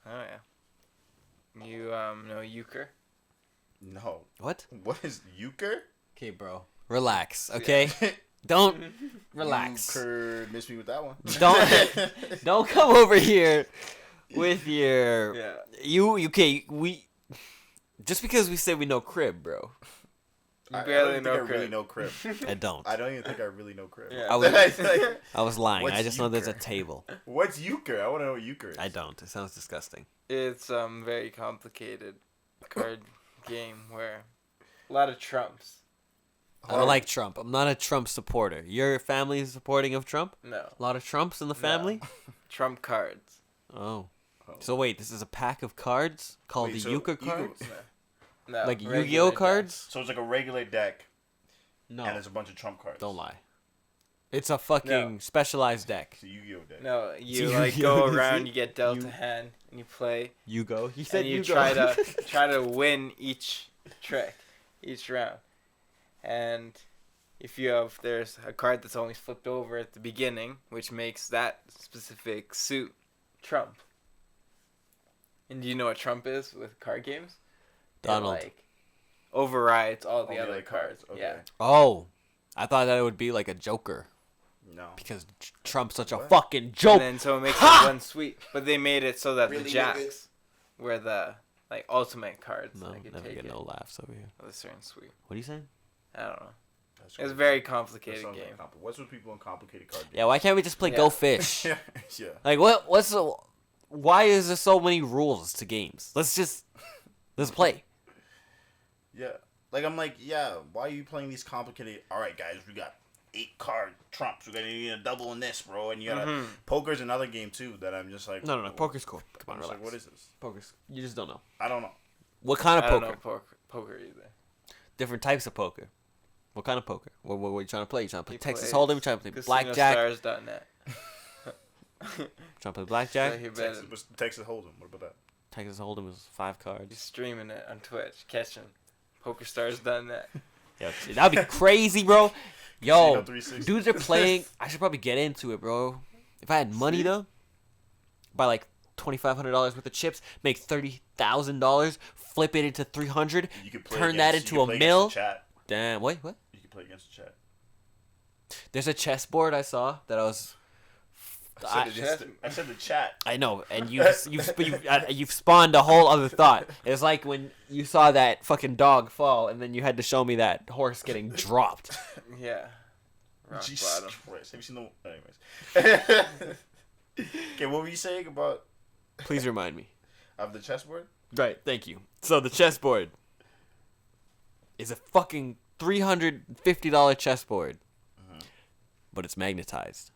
Oh yeah. You know euchre? No. What? What is euchre? Okay, bro. Relax, okay? Don't relax. Euchre. Miss me with that one. Don't come over here with your Yeah. we just because we said we know crib, bro. You I barely don't know think I crib. really know crib. I don't. I don't even think I really know crib. Yeah. I was lying. What's I just know there's a euchre? table. What's euchre? I want to know what euchre is. I don't. It sounds disgusting. It's very complicated card game where a lot of trumps. I don't like Trump. I'm not a Trump supporter. Your family is supporting of Trump? No. A lot of Trumps in the family? Trump cards. Oh. So wait, this is a pack of cards called Wait, the so Euchre you- cards? No. Like regular Yu-Gi-Oh deck. cards? So it's like a regular deck, No. and there's a bunch of Trump cards. Don't lie. It's a fucking specialized deck. It's a Yu-Gi-Oh deck. No, you So like you- go you- around, you get dealt you- a hand, and you play, You go. You said and you you try go. try to win each trick, each round. And if there's a card that's only flipped over at the beginning, which makes that specific suit Trump. And do you know what Trump is with card games? It, Donald. like overrides all the the other other cards. cards, okay. Yeah. Oh. I thought that it would be like a Joker. No. Because Trump's such a What? fucking And joke. then so it makes it one sweep. But they made it so that Really, the nigga? jacks were the like ultimate cards. No, I could never take get it no laughs over here. with a certain sweep. What are you saying? I don't know. That's It's a crazy. very That complicated sounds game. like what's with people in complicated card games? Yeah, why can't we just play Yeah. Go Fish? yeah. Like what's the why is there so many rules to games? Let's play. Yeah. Like I'm like, yeah, why are you playing these complicated? All right, guys, we got 8 card trumps. We got to need a double in this, bro. And you got poker's another game too that I'm just like, No, poker's cool. Come on, I'm just relax. like, what is this? Poker's you just don't know. I don't know. What kind I of don't poker? know poker either. Different types of poker. What kind of poker? What are you trying to play? You trying to play He Texas plays Hold'em? You trying to play blackjack? CasinoStars.net. Trying to play blackjack? So he bet Texas Hold'em. What about that? Texas Hold'em is 5 He's cards. streaming it on Twitch, catching PokerStars.net. Yo, that'd be crazy, bro. Yo, Casino 360. dudes are playing. I should probably get into it, bro. If I had money though, buy like $2,500 worth of chips, make $30,000, flip it into 300, You could play turn that against- into you a could play mill. against the chat. Damn, wait, what? You can play against the chat. There's a chessboard I saw that I was. I said the chat. I know, and you've spawned a whole other thought. It's like when you saw that fucking dog fall, and then you had to show me that horse getting dropped. Yeah. Rock Jesus bottom. Christ. Have you seen the... Anyways. Okay, what were you saying about... Please remind me. Of the chessboard? Right, thank you. So the chessboard is a fucking $350 chessboard, but it's magnetized,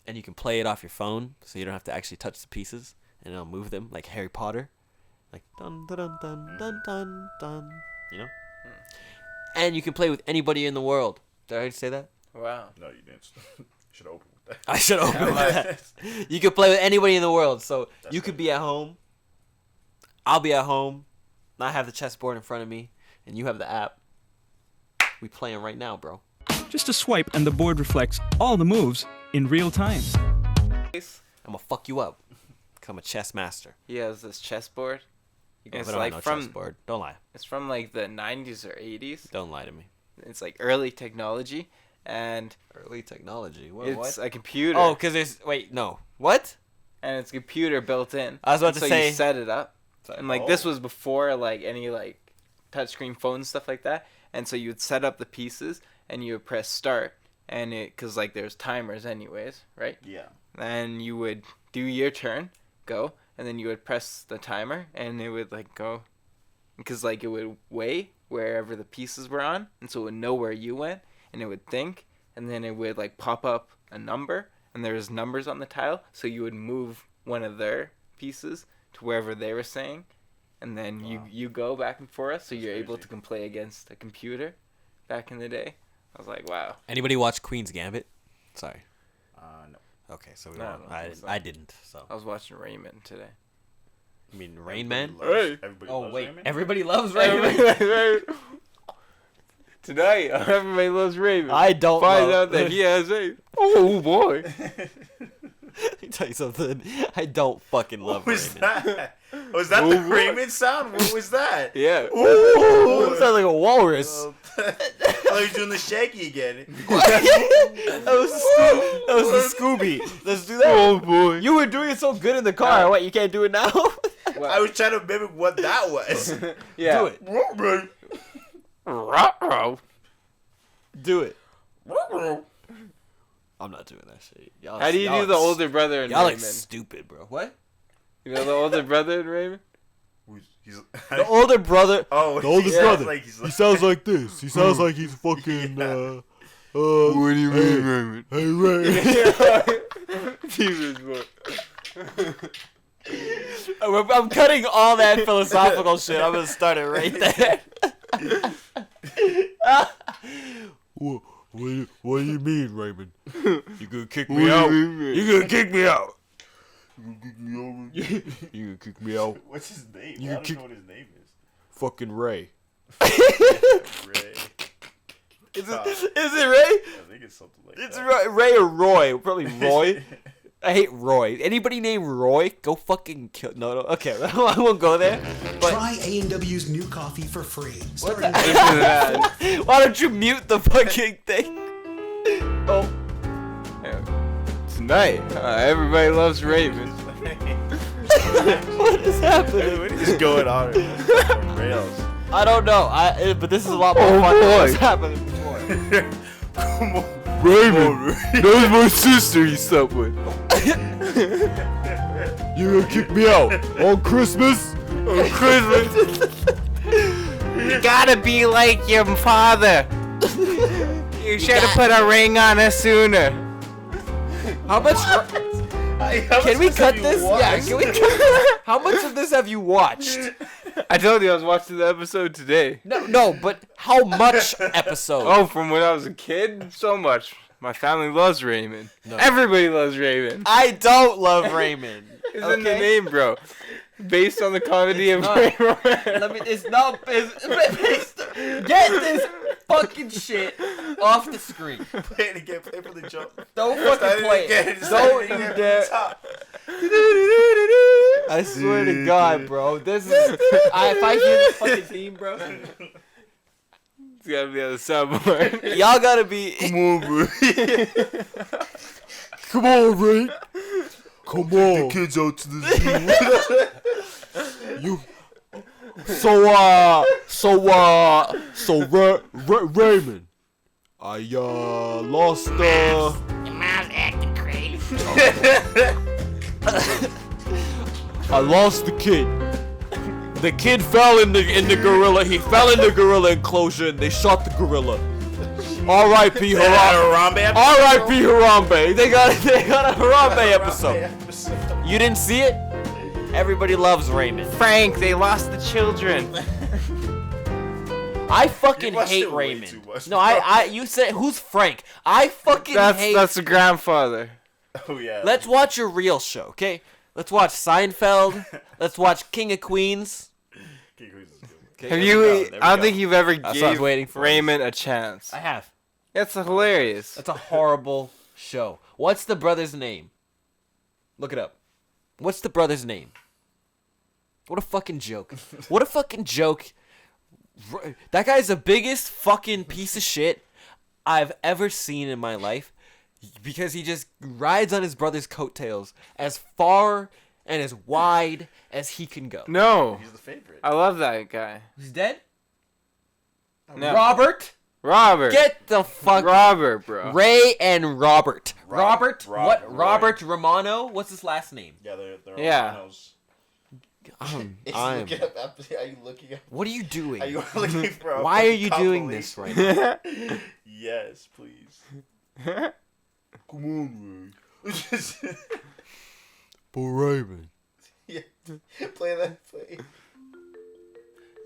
and you can play it off your phone, so you don't have to actually touch the pieces, and it'll move them like Harry Potter, like dun dun dun dun dun dun dun. You know. And you can play with anybody in the world. Did I already say that? Wow. No, you didn't. Should open with that. I should open with that. You can play with anybody in the world. So you could be at home. I'll be at home. I have the chessboard in front of me, and you have the app. We playing right now, bro. Just a swipe and the board reflects all the moves in real time. I'm gonna fuck you up. 'Cause I'm a chess master. He has this chessboard. It's I don't like have no from chessboard. Don't lie. it's from like the 90s or 80s. Don't lie to me. It's like early technology, and Early technology. it's a computer. Oh, because there's wait, no. What? And it's a computer built in. I was about And to so say- you set it up, and like Oh. this was before like any like touchscreen phones stuff like that. And so you would set up the pieces, and you would press start, and because like there's timers anyways, right? Yeah. And you would do your turn, go, and then you would press the timer, and it would like go, because like it would weigh wherever the pieces were on, and so it would know where you went, and it would think, and then it would like pop up a number, and there's numbers on the tile, so you would move one of their pieces to wherever they were saying, and then you go back and forth, so you're able crazy. to play against a computer. Back in the day, I was like, wow. Anybody watch Queen's Gambit? Sorry. No. Okay, so we No, don't. no, it's not. I didn't. So I was watching Raymond today. you mean Rain Man? Everybody Oh loves wait, Raymond? everybody loves Raymond. Tonight, everybody loves Raymond. I don't Find love- out that he has a. Oh boy. Let me tell you something. I don't fucking love What was Raymond. that? Was that the Raymond sound? What was that? Yeah. Ooh, it sounds like a walrus. I thought he was doing the shaky again. That was the Scooby. Let's do that. Oh boy. You were doing it so good in the car. What? You can't do it now? I was trying to mimic what that was. Yeah. Do it. Ruh-roh. Do it. I'm not doing that shit. Y'all, How do you y'all do the older brother in Y'all Raymond? look stupid, bro. What? You know the older brother in Raymond? He's The older brother. oh, The oldest he sounds brother. like He sounds like this. He sounds like he's fucking. What do you mean, Raymond? Hey, Ray. Jesus, bro. I'm cutting all that philosophical shit. I'm gonna start it right there. What do you mean, Raymond? You gonna kick me out? You gonna kick me out? You gonna kick me out? What's his name? You I don't kick- know what his name is. Fucking Ray. Ray. Is it Ray? I think it's something like It's that. Ray or Roy. Probably Roy. I hate Roy. Anybody named Roy? Go fucking kill. No. Okay, I won't go there. But Try A&W's new coffee for free. what Starting the? Why don't you mute the fucking thing? Oh. Tonight, everybody loves Raymond. What is happening? What is going on? Rails. I don't know. But this is a lot more fun than what's happening before. Come on. Raymond. That was my sister he slept with. You gonna kick me out on Christmas? On Christmas? You gotta be like your father. You should have put a ring on her sooner. How much? Can we cut this? Yeah. Can we? How much of this have you watched? I told you I was watching the episode today. No. But how much episode? Oh, from when I was a kid? So much. My family loves Raymond. Everybody loves Raymond. I don't love Raymond. It's in the name, bro. Based on the comedy of Raymond. Let me. It's not. Get this fucking shit off the screen. Play it again. Play for the jump. Don't fucking play it. Don't you dare. I swear to God, bro. This is. If I hear this fucking theme, bro. It's gotta be on the soundboard. Y'all gotta be. Come on, Ray. Come on, Ray. Come on. Kids out to the zoo. You. Raymond. I lost I lost the kid. The kid fell in the gorilla. He fell in the gorilla enclosure and they shot the gorilla. R.I.P. Harambe. R.I.P. Harambe. They got a Harambe episode. You didn't see it? Everybody loves Raymond. Frank, they lost the children. I fucking You watched hate it way Raymond. too much, No, bro. you said who's Frank? I fucking hate. That's the grandfather. Oh yeah. Let's watch a real show, okay? Let's watch Seinfeld. Let's watch King of Queens. King Queens is good. Okay, Have there you? we go, there we I don't go. think you've ever That's what I was gave waiting for. Raymond a chance. I have. That's hilarious. That's a horrible show. What's the brother's name? Look it up. What's the brother's name? What a fucking joke. What a fucking joke. That guy's the biggest fucking piece of shit I've ever seen in my life because he just rides on his brother's coattails as far and as wide as he can go. No, He's the favorite. I love that guy. He's dead? No. Robert? Robert. Get the fuck Robert, bro. Ray and Robert. Robert? Rob, What? Roy. Robert Romano? What's his last name? Yeah, they're Yeah. Romanos. I'm. Are you looking up? What are you doing? Are you looking for a Why are fucking you doing this compilation? right now? Yes, please. Come on, Ray. But Raymond. Yeah. Play that. Play.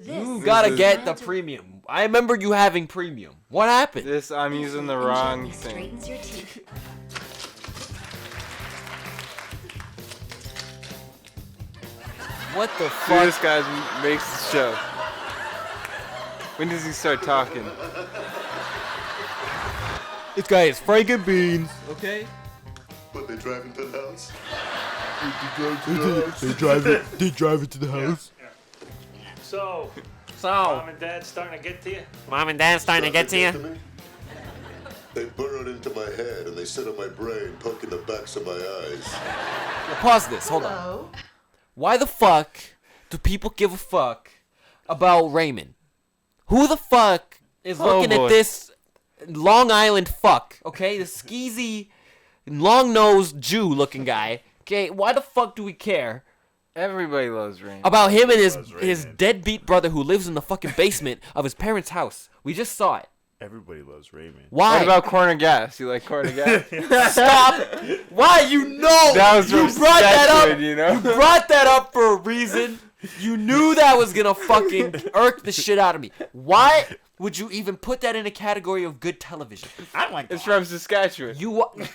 You gotta get the premium. I remember you having premium. What happened? This I'm using the wrong thing. Straightens your teeth. What the Dude, fuck? this guy makes the show. When does he start talking? This guy is Frank and Beans. Okay. But they drive into the house. They drive it to the house. So, So, mom and dad starting to get to you? mom and dad starting to get to you? me? They burrowed into my head and they sit on my brain, poking the backs of my eyes. Pause this. Hold on. Why the fuck do people give a fuck about Raymond? Who the fuck is looking boy. at this Long Island fuck? Okay, the skeezy, long-nosed Jew-looking guy. Okay, why the fuck do we care Everybody loves Raymond. About him and his Raymond. deadbeat brother who lives in the fucking basement of his parents' house. We just saw it. Everybody loves Raymond. Why? What about corner gas? You like corner gas? Stop! Why? You know That was you from brought that up. Sketchwood, you know? You brought that up for a reason. You knew that was gonna fucking irk the shit out of me. Why would you even put that in a category of good television? I like It's from Saskatchewan.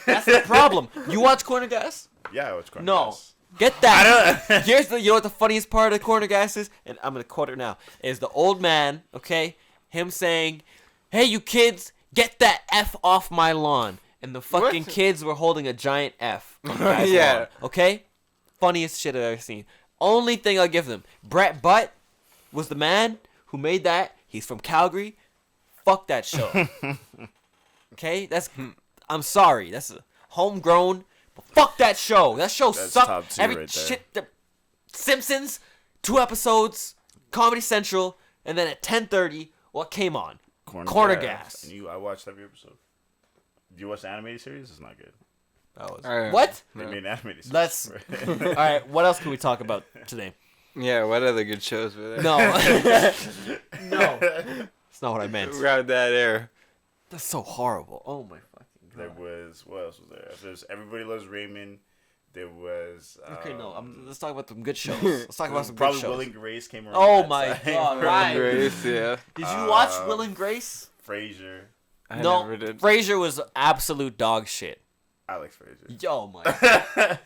That's the problem. You watch Corner Gas? Yeah, it's corner No. gas. Get that. Here's the. You know what the funniest part of the Corner Gas is? And I'm gonna quote it now. Is the old man? Okay, him saying, "Hey, you kids, get that F off my lawn." And the fucking What? kids were holding a giant F. On the guy's Yeah. lawn, okay. Funniest shit I've ever seen. Only thing I'll give them. Brett Butt was the man who made that. He's from Calgary. Fuck that show. Okay, I'm sorry. That's a homegrown. But fuck that show. That show That's sucked. top two Every right there. shit. The Simpsons, 2 episodes, Comedy Central, and then at 10:30, what came on? Corner Gas. And I watched every episode. Do you watch the animated series? It's not good. What? They made an animated series. Let's. All right. What else can we talk about today? Yeah, what other good shows were there? No. No. That's not what I meant. Around that era. That's so horrible. Oh my fucking god. There was, what else was there? There's Everybody Loves Raymond. There was. Okay, no. Let's talk about some good shows. Let's talk about some good Probably shows. Will and Grace came around. Oh that my time. god! Will Right. and Grace, yeah. Did you watch Will and Grace? Frasier. I No. never did. Frasier was absolute dog shit. I like Frasier. Yo, my.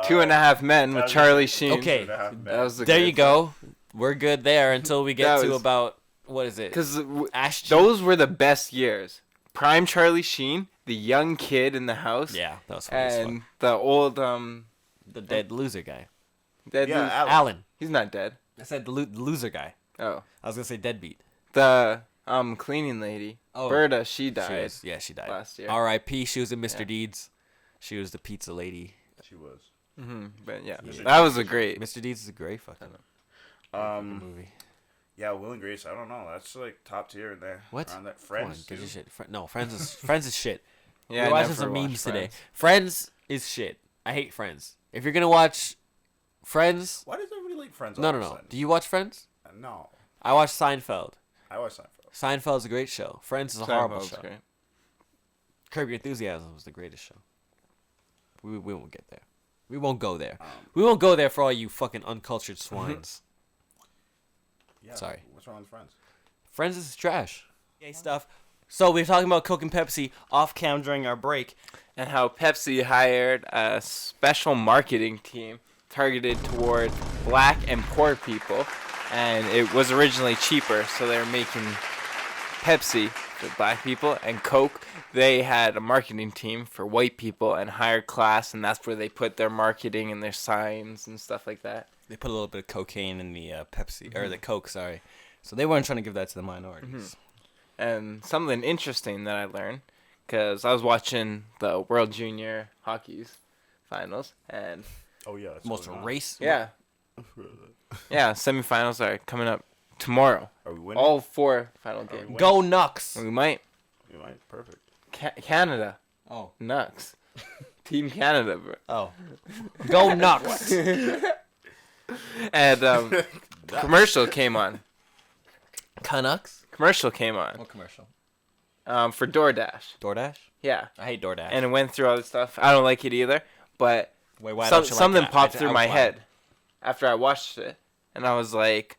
2.5 Men with Charlie Sheen. Okay. That was a There good you go. We're good there until we get That to was- about what is it? Because Ashton. those were the best years. Prime Charlie Sheen, the young kid in the house, Yeah, that was funny as fuck. and the old The dead loser guy. dead Yeah, loser. Alan. He's not dead. I said the loser guy. Oh, I was gonna say deadbeat. the cleaning lady, Oh. Berta. She She died. was, yeah, she died last year. R.I.P. She was in Mr. Yeah. Deeds. She was the pizza lady. She was. But yeah, that was a great. Mr. Deeds is a great fucking movie. Yeah, Will and Grace. I don't know. That's like top tier in there. What? Around that. Come on, Friends. get your too. shit. No, Friends is Friends is shit. Yeah, We're I watching never some watched memes today. Friends. Friends is shit. I hate Friends. If you're gonna watch Friends, Why does everybody like Friends? no, all no, of a no. sudden? Do you watch Friends? No. I watch Seinfeld. I watch Seinfeld. Seinfeld's a great show. Friends is a horrible Seinfeld's show. great. Curb Your Enthusiasm was the greatest show. We won't get there. We won't go there. We won't go there for all you fucking uncultured swines. Yeah. Sorry. What's wrong with Friends? Friends is trash. Gay stuff. So we were talking about Coke and Pepsi off cam during our break. And how Pepsi hired a special marketing team targeted toward black and poor people, and it was originally cheaper, so they were making Pepsi for black people, and Coke, they had a marketing team for white people and higher class, and that's where they put their marketing and their signs and stuff like that. They put a little bit of cocaine in the Pepsi or the Coke, sorry. So they weren't trying to give that to the minorities. And something interesting that I learned, because I was watching the World Junior Hockey's finals, and Oh yeah. That's Most going on. race. yeah, semifinals are coming up tomorrow. Are we winning? All 4 final games. winning? Go Nux. We might. We might. Perfect. Canada. Oh. Nux. Team Canada, bro. Oh. Go Nux. And commercial came on. Canucks? Commercial came on. What commercial? For DoorDash. DoorDash? Yeah. I hate DoorDash. And it went through all this stuff. I don't like it either. But Wait, why don't you like something it? popped I- through I- my why? head after I watched it. And I was like,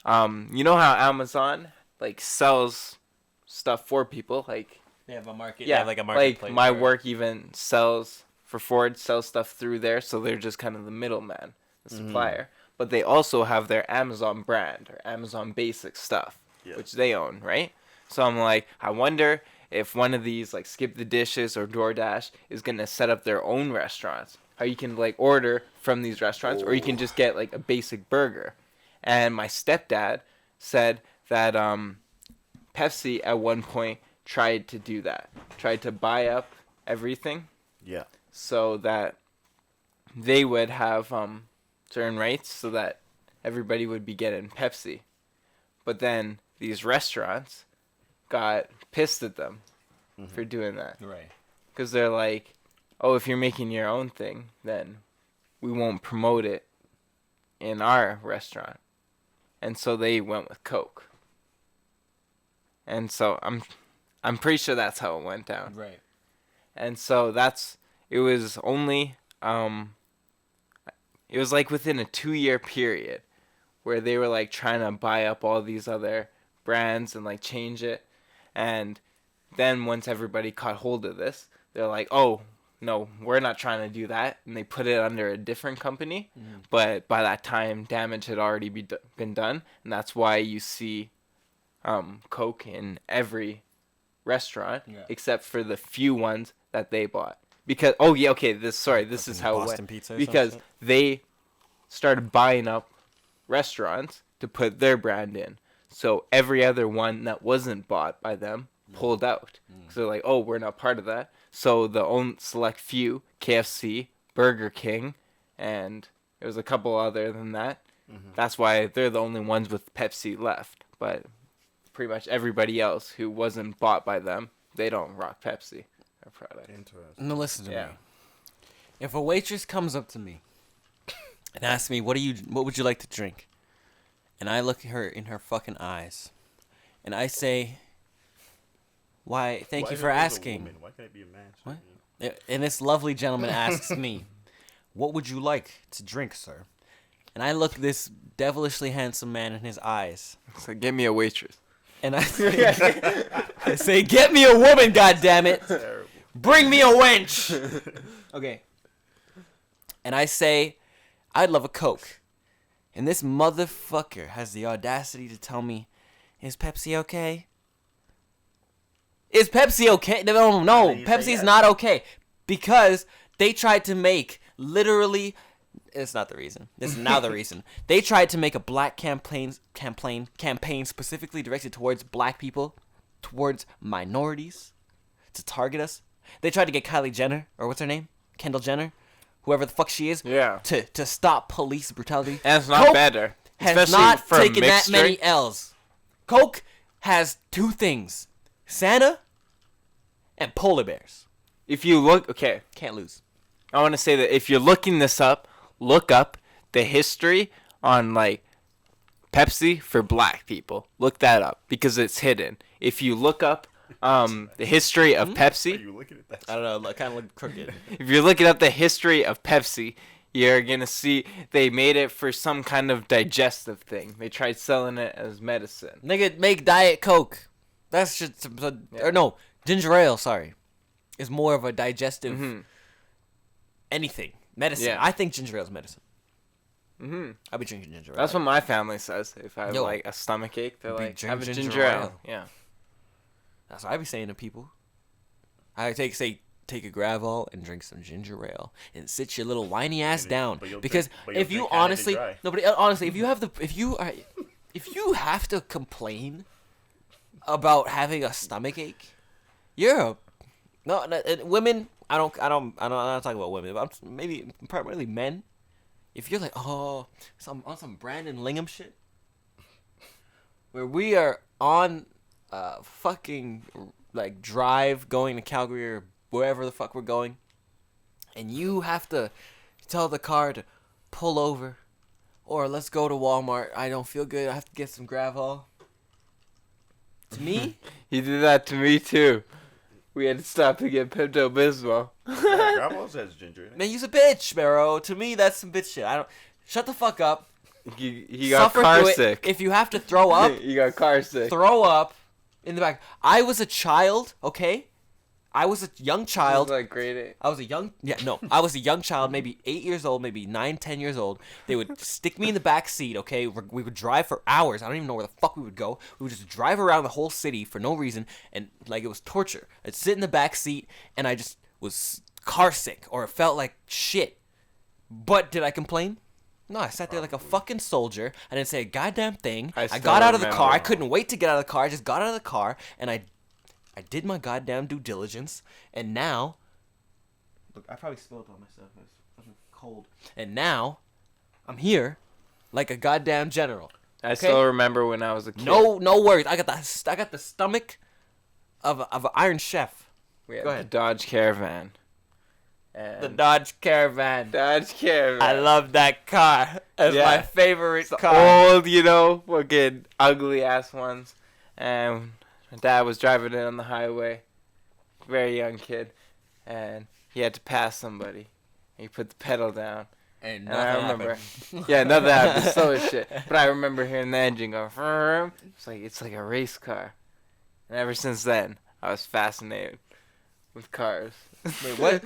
you know how Amazon like sells stuff for people? Like, They have a market. yeah, They have like a marketplace. my where- work even sells for Ford, sells stuff through there, so they're just kind of the middleman, the supplier. But they also have their Amazon brand or Amazon Basic stuff, Yeah. which they own, right? So I'm like, I wonder if one of these like Skip the Dishes or DoorDash is gonna set up their own restaurants. How you can like order from these restaurants, or you can just get like a basic burger. And my stepdad said that Pepsi at one point tried to do that, tried to buy up everything Yeah. so that they would have certain rights so that everybody would be getting Pepsi. But then these restaurants got pissed at them for doing that. Right. Because they're like, oh, if you're making your own thing, then we won't promote it in our restaurant. And so they went with Coke. And so I'm pretty sure that's how it went down. Right. And so it was only it was like within a 2-year period where they were like trying to buy up all these other brands and like change it. And then once everybody caught hold of this, they're like, oh, no, we're not trying to do that. And they put it under a different company. But by that time, damage had already been done. And that's why you see Coke in every restaurant except for the few ones that they bought. Because, this is how it went. Pizza Because they started buying up restaurants to put their brand in. So every other one that wasn't bought by them pulled out. So they're like, oh, we're not part of that. So the own select few, KFC, Burger King, and there was a couple other than that. That's why they're the only ones with Pepsi left. But pretty much everybody else who wasn't bought by them, they don't rock Pepsi. Their product. Interesting. No, listen to Yeah. me. If a waitress comes up to me and asks me, what would you like to drink? And I look at her in her fucking eyes, and I say, thank you for asking. Why can't it be a man? What? And this lovely gentleman asks me, what would you like to drink, sir? And I look this devilishly handsome man in his eyes. So get me a waitress. And I say, get me a woman, goddammit. Bring me a wench. Okay. And I say, I'd love a Coke. And this motherfucker has the audacity to tell me, is Pepsi okay? Is Pepsi okay? No, Pepsi's not okay. Because they tried to make literally... It's not the reason. This is now the reason. They tried to make a black campaign specifically directed towards black people, towards minorities, to target us. They tried to get Kylie Jenner, or what's her name? Kendall Jenner, whoever the fuck she is, to stop police brutality. And it's not better. Has Especially not for taken that mixed many drink. L's. Coke has two things: Santa and polar bears. If you look, Can't lose. I want to say that if you're looking this up, look up the history on like Pepsi for black people. Look that up because it's hidden. If you look up the history of Pepsi, You looking at that? I don't know. I kind of look crooked. if you're looking up the history of Pepsi, you're gonna see they made it for some kind of digestive thing. They tried selling it as medicine. Nigga, make Diet Coke. That's just or no, ginger ale. Sorry, is more of a digestive anything medicine. Yeah. I think ginger ale is medicine. I'll be drinking ginger ale. That's what my family says. If I have Yo, like a stomach ache, they're be like, drink have a ginger ginger ale. ale. Yeah. That's what I be saying to people. I take a Gravol and drink some ginger ale and sit your little whiny ass down. but you'll Because drink- but you'll if you drink Canada honestly, Dry. honestly, if you have to complain about having a stomach ache, you're women. I'm not talking about women, but maybe primarily men. If you're like, on some Brandon Lingham shit, where we are on fucking like drive going to Calgary or wherever the fuck we're going, and you have to tell the car to pull over, or let's go to Walmart. I don't feel good. I have to get some Gravol. To me, He did that to me too. We had to stop to get Pepto Bismol. Gravol says ginger in it. man, you's a bitch, bro. To me, that's some bitch shit. I don't. Shut the fuck up. He got Suffer car through it. sick. If you have to throw up, You got car sick. throw up in the back. I was a child, okay? I was a young child. Like grade 8. I was a young child, maybe 8 years old, maybe 9, 10 years old. They would stick me in the back seat, okay? We would drive for hours. I don't even know where the fuck we would go. We would just drive around the whole city for no reason, and like it was torture. I'd sit in the back seat, and I just was car sick, or it felt like shit. But did I complain? No, I sat there like a fucking soldier. I didn't say a goddamn thing. I still got out of the remember. car. I couldn't wait to get out of the car. I just got out of the car, and I did my goddamn due diligence, and now... Look, I probably spilled on myself. It was fucking cold. And now, I'm here like a goddamn general. I still remember when I was a kid. No worries. I got the stomach of an Iron Chef. We had Go the ahead. Dodge Caravan. And The Dodge Caravan. Dodge Caravan. I love that car. That's my favorite It's car. old, fucking ugly ass ones. And my dad was driving it on the highway, very young kid, and he had to pass somebody. He put the pedal down. And I remember, nothing happened, slow as shit. But I remember hearing the engine go. It's like a race car. And ever since then, I was fascinated with cars. Wait, what?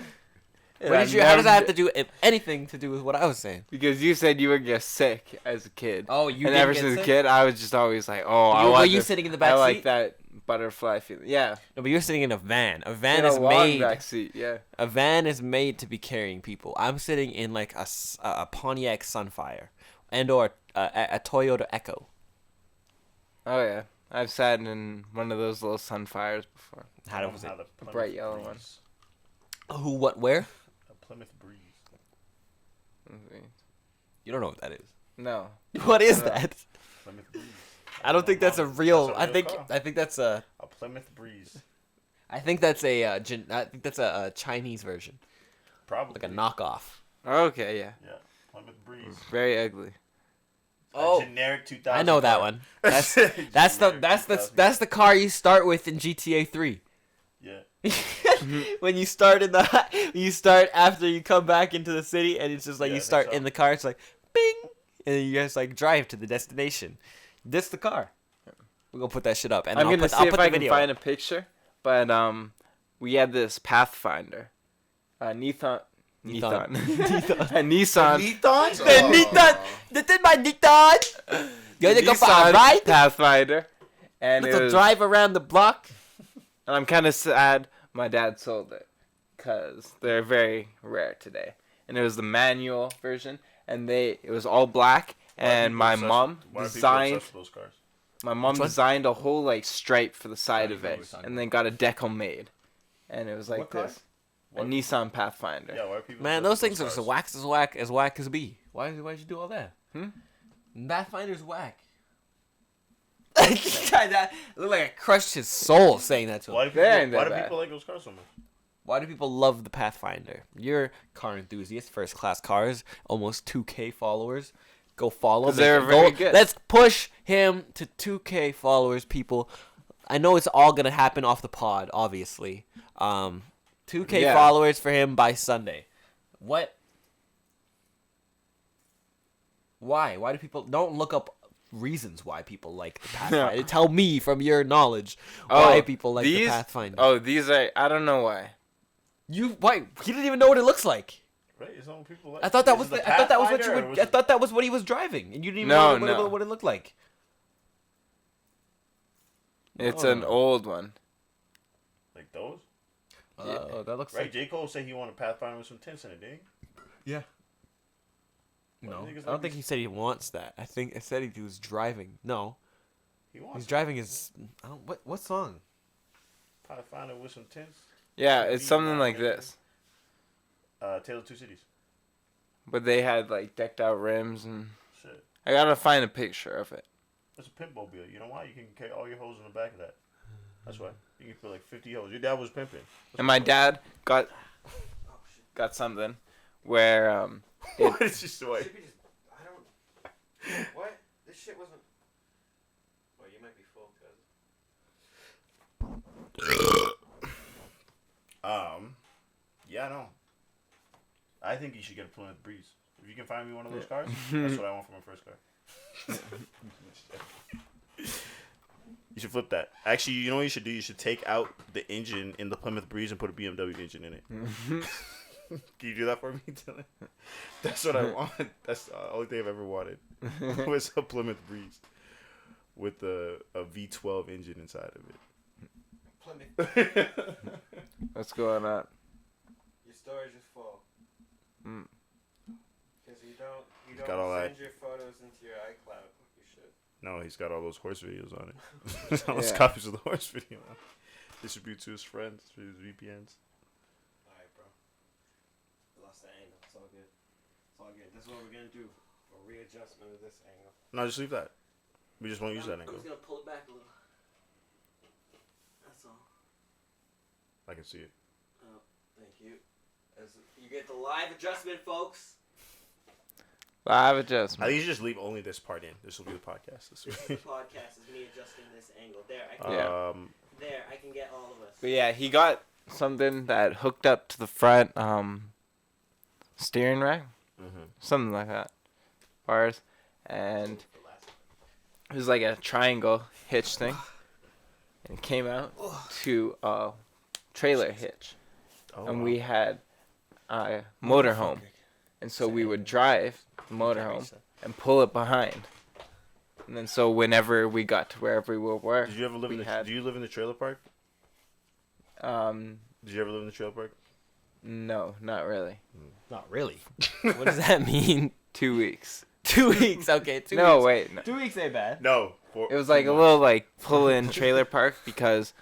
How does that have to do anything to do with what I was saying? Because you said you were just sick as a kid. Oh, you and did ever get since sick? a kid, I was just always like, Were you sitting in the back I seat? like that butterfly feeling. Yeah. No, but you're sitting in a van. A van In is a long made. back seat, yeah. A van is made to be carrying people. I'm sitting in like a Pontiac Sunfire, and/or a Toyota Echo. Oh yeah, I've sat in one of those little Sunfires before. How was it? A bright yellow one. Who? What? Where? A Plymouth Breeze. You don't know what that is. No. What is that? Plymouth Breeze. I don't think that's a real. I think car. that's a. A Plymouth Breeze. I think that's a. I think that's a Chinese version. Probably. Like a knockoff. Okay, yeah. Yeah. Plymouth Breeze. Very ugly. Oh, a generic 2000. I know that one. That's the car you start with in GTA 3. Yeah. When you start after you come back into the city, and it's just like you start in the car. It's like bing, and then you guys like drive to the destination. This the car. We're gonna put that shit up, and I'm I'll gonna put, see I'll if put I the can video. find a picture. But we had this Pathfinder, Nissan. A Nissan. Nithons? The Nissan. This is my Nissan. You wanna go for a Nissan ride? Pathfinder, and it Let's was, drive around the block. and I'm kind of sad my dad sold it, cause they're very rare today. And it was the manual version, and it was all black. And my mom designed. My mom designed a whole like stripe for the side of it, and then got a decal made, and it was like this. A Nissan Pathfinder. Yeah, why are people Man, those things are so whack as be. Why'd you do all that? Pathfinder's whack. That looked like I crushed his soul saying that to him. Why do people like those cars so much? Why do people love the Pathfinder? You're a car enthusiast, first class cars, almost 2K followers. Go follow. They're very good. Let's push him to 2K followers, people. I know it's all gonna happen off the pod, obviously. 2K followers for him by Sunday. What? Why? Why do people don't look up reasons why people like the Pathfinder? Tell me from your knowledge why people like the Pathfinder. Oh, these are I don't know why. Why? He didn't even know what it looks like. Right? Some people like. I thought that was what you would. I thought that was what he was driving, and you didn't even know what it looked like. It's an old one. Like those? Oh, that looks right. like. J. Cole said he wanted a Pathfinder with some tints in it, didn't he? Yeah. No, I don't think he said he wants that. I think I said he was driving. No, he's driving his. I don't. What song? Pathfinder with some tints. Yeah, it's something like this. Tale of Two Cities. But they had like decked out rims and. Shit. I gotta find a picture of it. It's a pimp-mobile. You know why? You can carry all your hoes in the back of that. That's why. You can put like 50 hoes. Your dad was pimping. And my dad got something where What is this way? I don't. What? This shit wasn't. Well, you might be full, cuz. Yeah, I know. I think you should get a Plymouth Breeze. If you can find me one of those cars, that's what I want for my first car. You should flip that. Actually, you know what you should do? You should take out the engine in the Plymouth Breeze and put a BMW engine in it. Can you do that for me, Dylan? That's what I want. That's the only thing I've ever wanted. Was a Plymouth Breeze with a V12 engine inside of it. Plymouth. What's going on? Your storage is full. Because you don't Got all send that. your photos into your iCloud. You should. No, he's got all those horse videos on it. All those copies of the horse video. Distribute to his friends through his VPNs. Alright, bro. I lost the angle. It's all good. It's all good. This is what we're gonna do. A readjustment of this angle. No, just leave that. We just won't use that I'm angle. just gonna pull it back a little. That's all. I can see it. Oh, thank you. You get the live adjustment, folks. Live I adjustment. think you should just leave only this part in. This will be the podcast. This is the podcast. Is me adjusting this angle. There, I can. There, I can get all of us. But yeah, he got something that hooked up to the front steering rack, something like that, bars, and it was like a triangle hitch thing, and it came out to a trailer hitch, and we had a motorhome, and so we would drive the motorhome and pull it behind, and then so whenever we got to wherever we were, Did you ever live in the? Do you live in the trailer park? Did you ever live in the trailer park? No, not really. Not really. What does that mean? 2 weeks. 2 weeks. Okay, 2 weeks. No, wait. No. 2 weeks ain't bad. No. It was like a little like pull-in trailer park because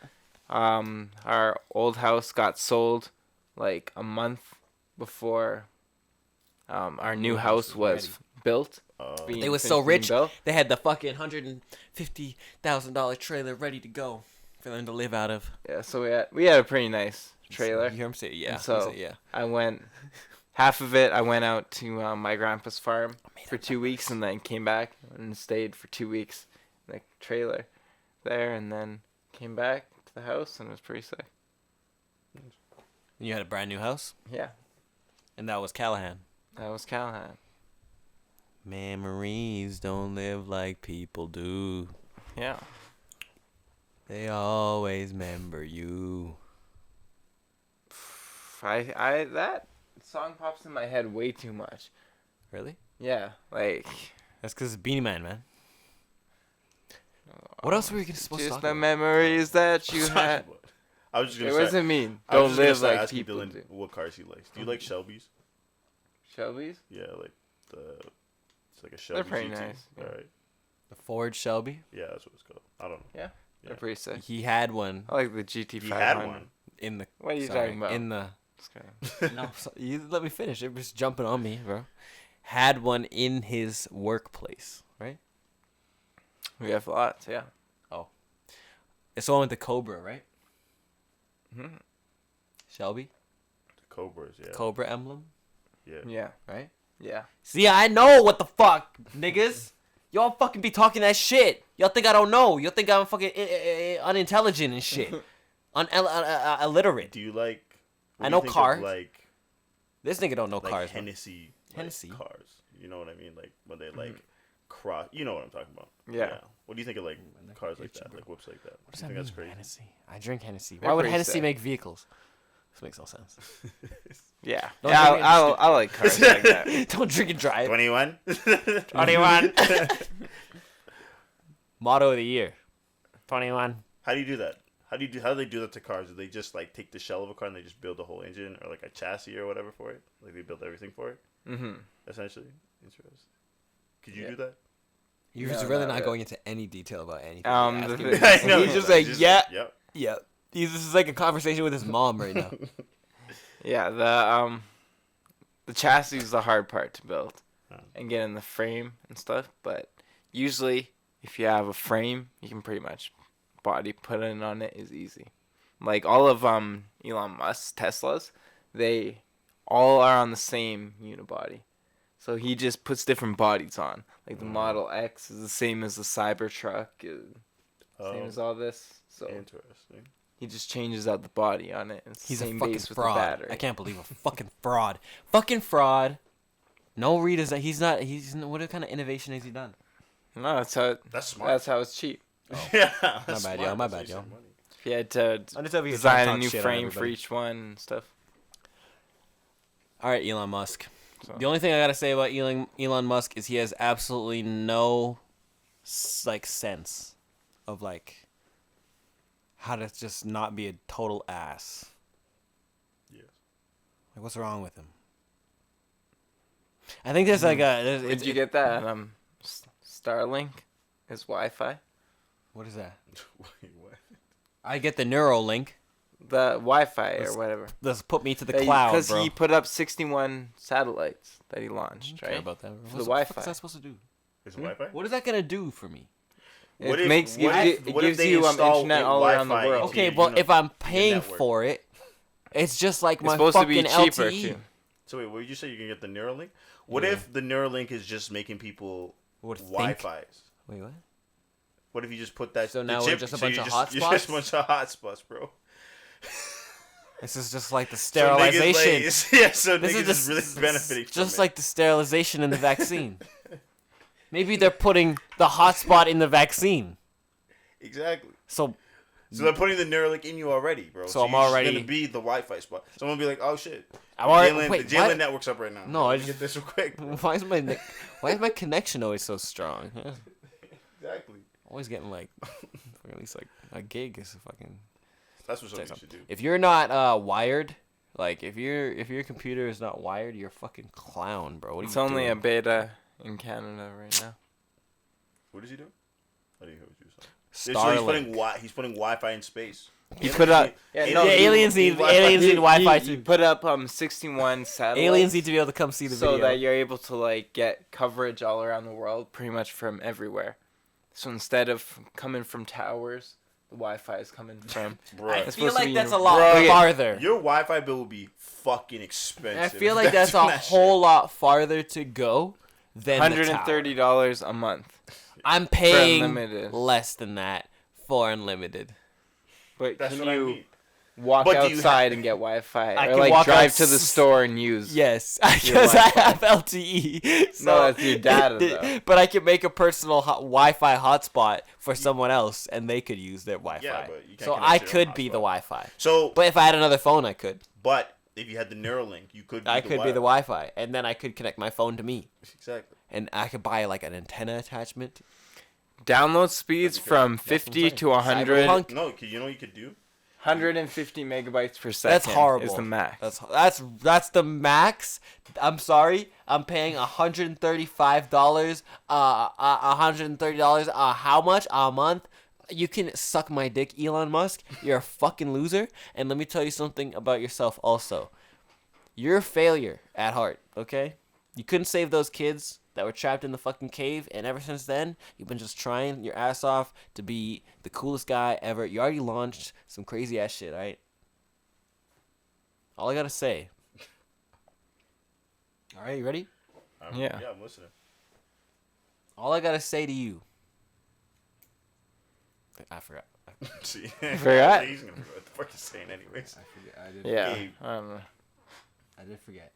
our old house got sold like a month before our new house was built. They was so rich, they had the fucking $150,000 trailer ready to go for them to live out of. Yeah, so we had a pretty nice trailer. You hear him say yeah. And so yeah. I went half of it. I went out to my grandpa's farm for 2 weeks and then came back and stayed for 2 weeks in the trailer there, and then came back to the house and it was pretty sick. You had a brand new house? Yeah. And that was Callahan. That was Callahan. Memories don't live like people do. Yeah. They always remember you. That song pops in my head way too much. Really? Yeah, like that's because it's Beanie Man. What else were we supposed to talk just the about? memories that you had. I was just gonna it say. wasn't mean. I was Don't just gonna live start like asking people Dylan do. what cars he likes. Do you like Shelby's? Shelby's? Yeah, like it's like a Shelby. They're pretty GT. nice. Yeah. All right. The Ford Shelby? Yeah, that's what it's called. I don't know. Yeah, they're pretty sick. He had one. I like the GT500. He had one. In the. What are you sorry, talking about? In the. No, you let me finish. It was jumping on me, bro. Had one in his workplace, right? We have lots, yeah. Oh, it's the one with the Cobra, right? Mm-hmm. Shelby. The Cobras, yeah. Cobra emblem. Yeah. Yeah. Right. Yeah. See, I know what the fuck, niggas. Y'all fucking be talking that shit. Y'all think I don't know. Y'all think I'm fucking unintelligent and shit. Illiterate. Do you like? I know cars. Like this nigga don't know like cars. Hennessy. Hennessy Cars. You know what I mean? Like when they like cross. You know what I'm talking about? Yeah. What do you think of like cars like that? Like whoops like that? What does you that think mean? that's crazy? Hennessy. I drink Hennessy. They're Why would pretty Hennessy sick. make vehicles? This makes no sense. Yeah. Don't Yeah, drink it, I like cars like that. Don't drink and drive. 21. 21. Motto of the year. 21. How do you do that? How do they do that to cars? Do they just like take the shell of a car and they just build the whole engine or like a chassis or whatever for it? Like they build everything for it? Mm-hmm. Essentially. Interesting. Could you do that? You're No, just really not not really. going into any detail about anything. The Asking thing- me. I know, He's just but like, just yeah, yep. yeah. This is like a conversation with his mom right now. Yeah, the chassis is the hard part to build and get in the frame and stuff. But usually, if you have a frame, you can pretty much body put in on it is easy. Like all of Elon Musk's Teslas, they all are on the same unibody. So he just puts different bodies on. Like the Model X is the same as the Cybertruck, same as all this. So Interesting. he just changes out the body on it. And it's He's the a same fucking base with the fraud. battery. I can't believe a fucking fraud. Fucking fraud. No readers that he's not. What kind of innovation has he done? No, That's smart. That's how it's cheap. Yeah. My bad, yo. My bad, yo. If you had to I'm just over here trying to design a talk new shit on frame for everybody. each one and stuff. All right, Elon Musk. So- The only thing I gotta say about Elon Musk is he has absolutely no sense of like how to just not be a total ass. Yes. Like, what's wrong with him? I think there's like a. Did you get that? Starlink is Wi-Fi. What is that? Wait, what? I get the Neuralink. The Wi-Fi Let's- or whatever. Let's put me to the cloud, Because bro. he put up 61 satellites that he I launched, don't care right? about that. For What the the fuck Wi-Fi. is that supposed to do? Is it Wi-Fi? What is that gonna do for me? What It if- makes what if- it what if gives they you install internet a all around the Wi-Fi world. into Okay, your well, if I'm paying network? for it, It's just like It's my supposed to be fucking cheaper LTE. too. So wait, what did you say? You can get the Neuralink? What Yeah. if the Neuralink is just making people Would think- Wi-Fi's? Wait, what? What if you just put that? So the now we're chip, just a so bunch you of just, You're just a hotspots? bunch of hotspots, bro. This is just like the So niggas, sterilization. yeah, so This niggas is really benefiting from just it. like the sterilization in the vaccine. Maybe they're putting the hotspot in the vaccine. Exactly. So So they're putting the Neuralink in you already, bro. So I'm you're just already- gonna be the Wi-Fi spot. So I'm gonna be like, oh shit. I'm already- Jaylin, wait, the Jaylin what? network's up right now. No, Let I me just- get this real quick. Bro. why is my connection always so strong? Exactly. Always getting like at least like a gig is fucking. That's what somebody should do. If you're not wired, like if your computer is not wired, you're a fucking clown, bro. What are It's you only doing? a beta in Canada right now. What does he do? I didn't hear what you were saying. So he's putting Wi-Fi in space. He put up. Aliens need Wi-Fi You too. put up 61 satellites. Aliens need to be able to come see the so video. that you're able to like get coverage all around the world, pretty much from everywhere. So instead of coming from towers, the Wi-Fi is coming from. Right. I It's feel supposed to like be that's a uni- lot Bro, farther. Your Wi-Fi bill will be fucking expensive. I feel if like that's a doing that whole lot farther to go than $130 a month. I'm paying unlimited. less than that for unlimited. But That's can what I you mean. walk But do you outside and get Wi-Fi, I or can like walk drive outs- to the store and use? Yes, because I Wi-Fi. have LTE. So No, that's your data, though. But I can make a personal Wi-Fi hotspot for someone else, and they could use their Wi-Fi. Yeah, but you can't so connect I to your could own be the hotspot. Wi-Fi. So, But if I had another phone, I could. but if you had the Neuralink, you could. Be I the could be the Wi-Fi, and then I could connect my phone to me, Exactly. and I could buy like an antenna attachment. Download speeds from 50 to 100, Cyberpunk? No, you know what you could do? 150 megabytes per second. That's horrible. Is the max. That's the max. I'm sorry. I'm paying $135. $130. How much a month? You can suck my dick, Elon Musk. You're a fucking loser. And let me tell you something about yourself also. You're a failure at heart. Okay. You couldn't save those kids that were trapped in the fucking cave, and ever since then, you've been just trying your ass off to be the coolest guy ever. You already launched some crazy ass shit, alright? All I gotta say. Alright, you ready? Yeah. Yeah, I'm listening. All I gotta say to you. I forgot. See, Forgot? He's gonna forget what the fuck he's saying, anyways. Yeah. Gabe. I don't know. I did forget.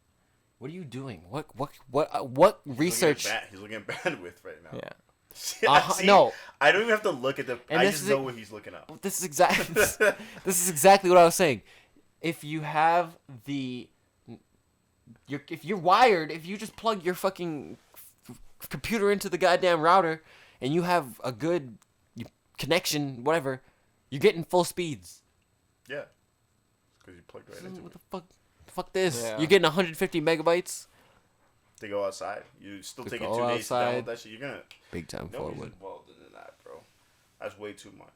What are you doing? What research? He's looking at bandwidth right now. Yeah. See, No. I don't even have to look at the. And I this just is know it- what he's looking up. This is exactly this is exactly what I was saying. If you have if you're wired, if you just plug your fucking computer into the goddamn router and you have a good connection, whatever, you're getting full speeds. Yeah. Because you plugged right into What it. the fuck? Fuck this. Yeah. You're getting 150 megabytes. To go outside, you still To taking go 2 days to outside. download that shit. You're gonna. Big time Nobody's forward. involved in that, bro. That's way too much.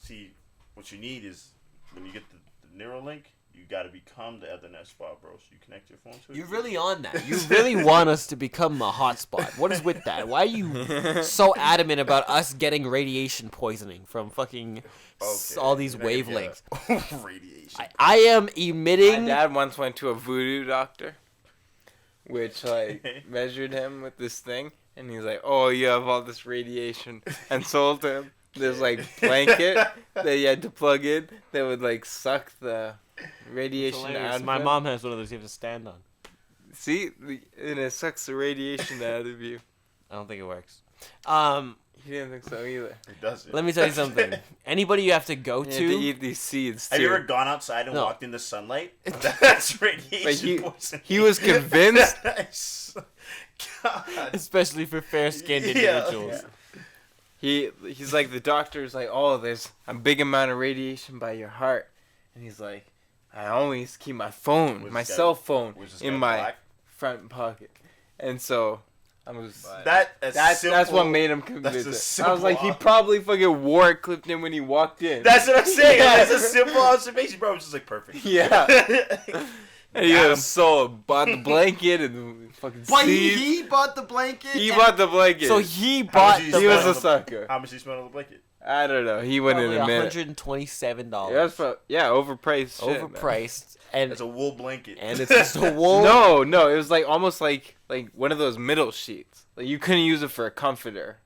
See, what you need is when you get the Neuralink, you gotta become the Ethernet spot, bro. So you connect your phone to it. You're really on that. You really want us to become a hotspot. What is with that? Why are you so adamant about us getting radiation poisoning from fucking all these you're not gonna wavelengths? get radiation. I am My emitting. dad once went to a voodoo doctor, which like measured him with this thing, and he's like, "Oh, you have all this radiation," and sold him this like blanket that you had to plug in that would like suck the radiation out of My him. mom has one of those you have to stand on. See, and it sucks the radiation out of you. I don't think it works. He didn't think so either. It doesn't. Let me tell you something. Anybody you have to go You have to to, eat these seeds too. Have you ever gone outside and No. walked in the sunlight? That's radiation Like he, poisoning. he was convinced. God. especially for fair-skinned Yeah. individuals. He's like, the doctor's like, "Oh, there's a big amount of radiation by your heart," and he's like, "I always keep my phone, Was my this guy- cell phone, was this in guy my black? front pocket," and so I was. That's That's what made him convinced. I was like, he probably fucking wore it clipped in when he walked in. That's what I'm saying. Yeah. That's a simple observation, bro. It's just like perfect. Yeah. And he so bought the blanket and fucking But sneezed. he bought the blanket. He bought the blanket. So he bought. He He was a sucker. How much did you spend on the blanket? I don't know. He went in Probably a minute. $127. Yeah, overpriced. Shit, man. Overpriced, and It's a wool blanket. it's just a wool. No, it was like almost like one of those middle sheets. Like you couldn't use it for a comforter.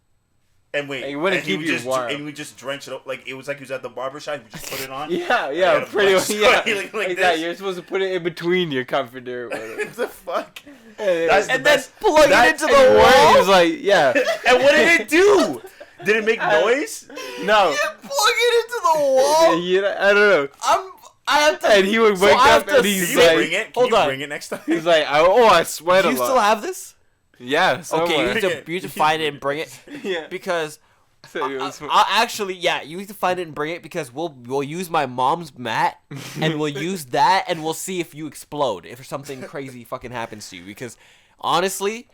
And wait, Like, it wouldn't and he keep would you just, warm. And we just drench it up. Like it was like he was at the barber shop. He would just put it on. Yeah, pretty much. Yeah, like like this. that. You're supposed to put it in between your comforter. What the fuck? That's the And then best. plug it into the He wall. was like, yeah, And what did it do? Did it make noise? no. Plug it into the wall. I don't know. I have to. And he would So wake I have up to and Can he's you like, bring it? Can hold you on. bring it next time? he's like, I sweat Do a you lot. still have this? Yeah. Okay, you somewhere. have to find it and bring it Yeah. because So it was- I'll actually, yeah, you need to find it and bring it because we'll use my mom's mat and we'll use that and we'll see if you explode, if something crazy fucking happens to you. Because honestly,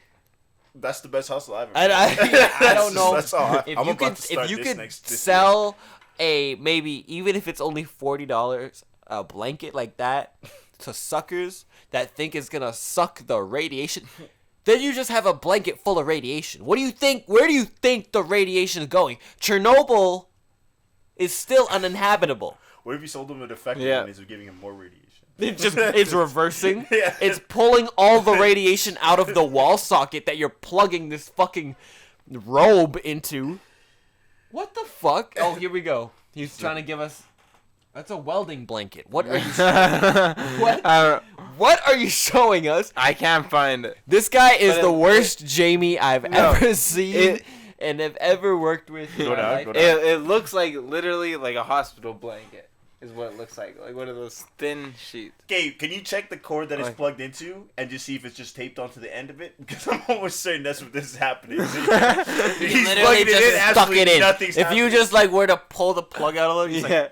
That's the best hustle I've ever. I don't know That's all. if I'm you about could to start if you this could this sell a maybe even if it's only $40 a blanket like that to suckers that think it's gonna suck the radiation. Then you just have a blanket full of radiation. What do you think? Where do you think the radiation is going? Chernobyl is still uninhabitable. What if you sold him a defective Yeah. one? He's giving him more radiation. It's reversing. Yeah. It's pulling all the radiation out of the wall socket that you're plugging this fucking robe into. What the fuck? Oh, here we go. He's trying to give us. That's a welding blanket. What are you? What? What are you showing us? I can't find it. This guy is But the worst Jamie I've No, ever seen and have ever worked with. in Go my down, life. go down. It looks like literally like a hospital blanket is what it looks like one of those thin sheets. Gabe, can you check the cord that it's Like- plugged into and just see if it's just taped onto the end of it? Because I'm almost certain that's what this is happening. He's Literally plugging just it in, stuck absolutely it in. nothing's If you happening. just like were to pull the plug out of it, he's like, Yeah,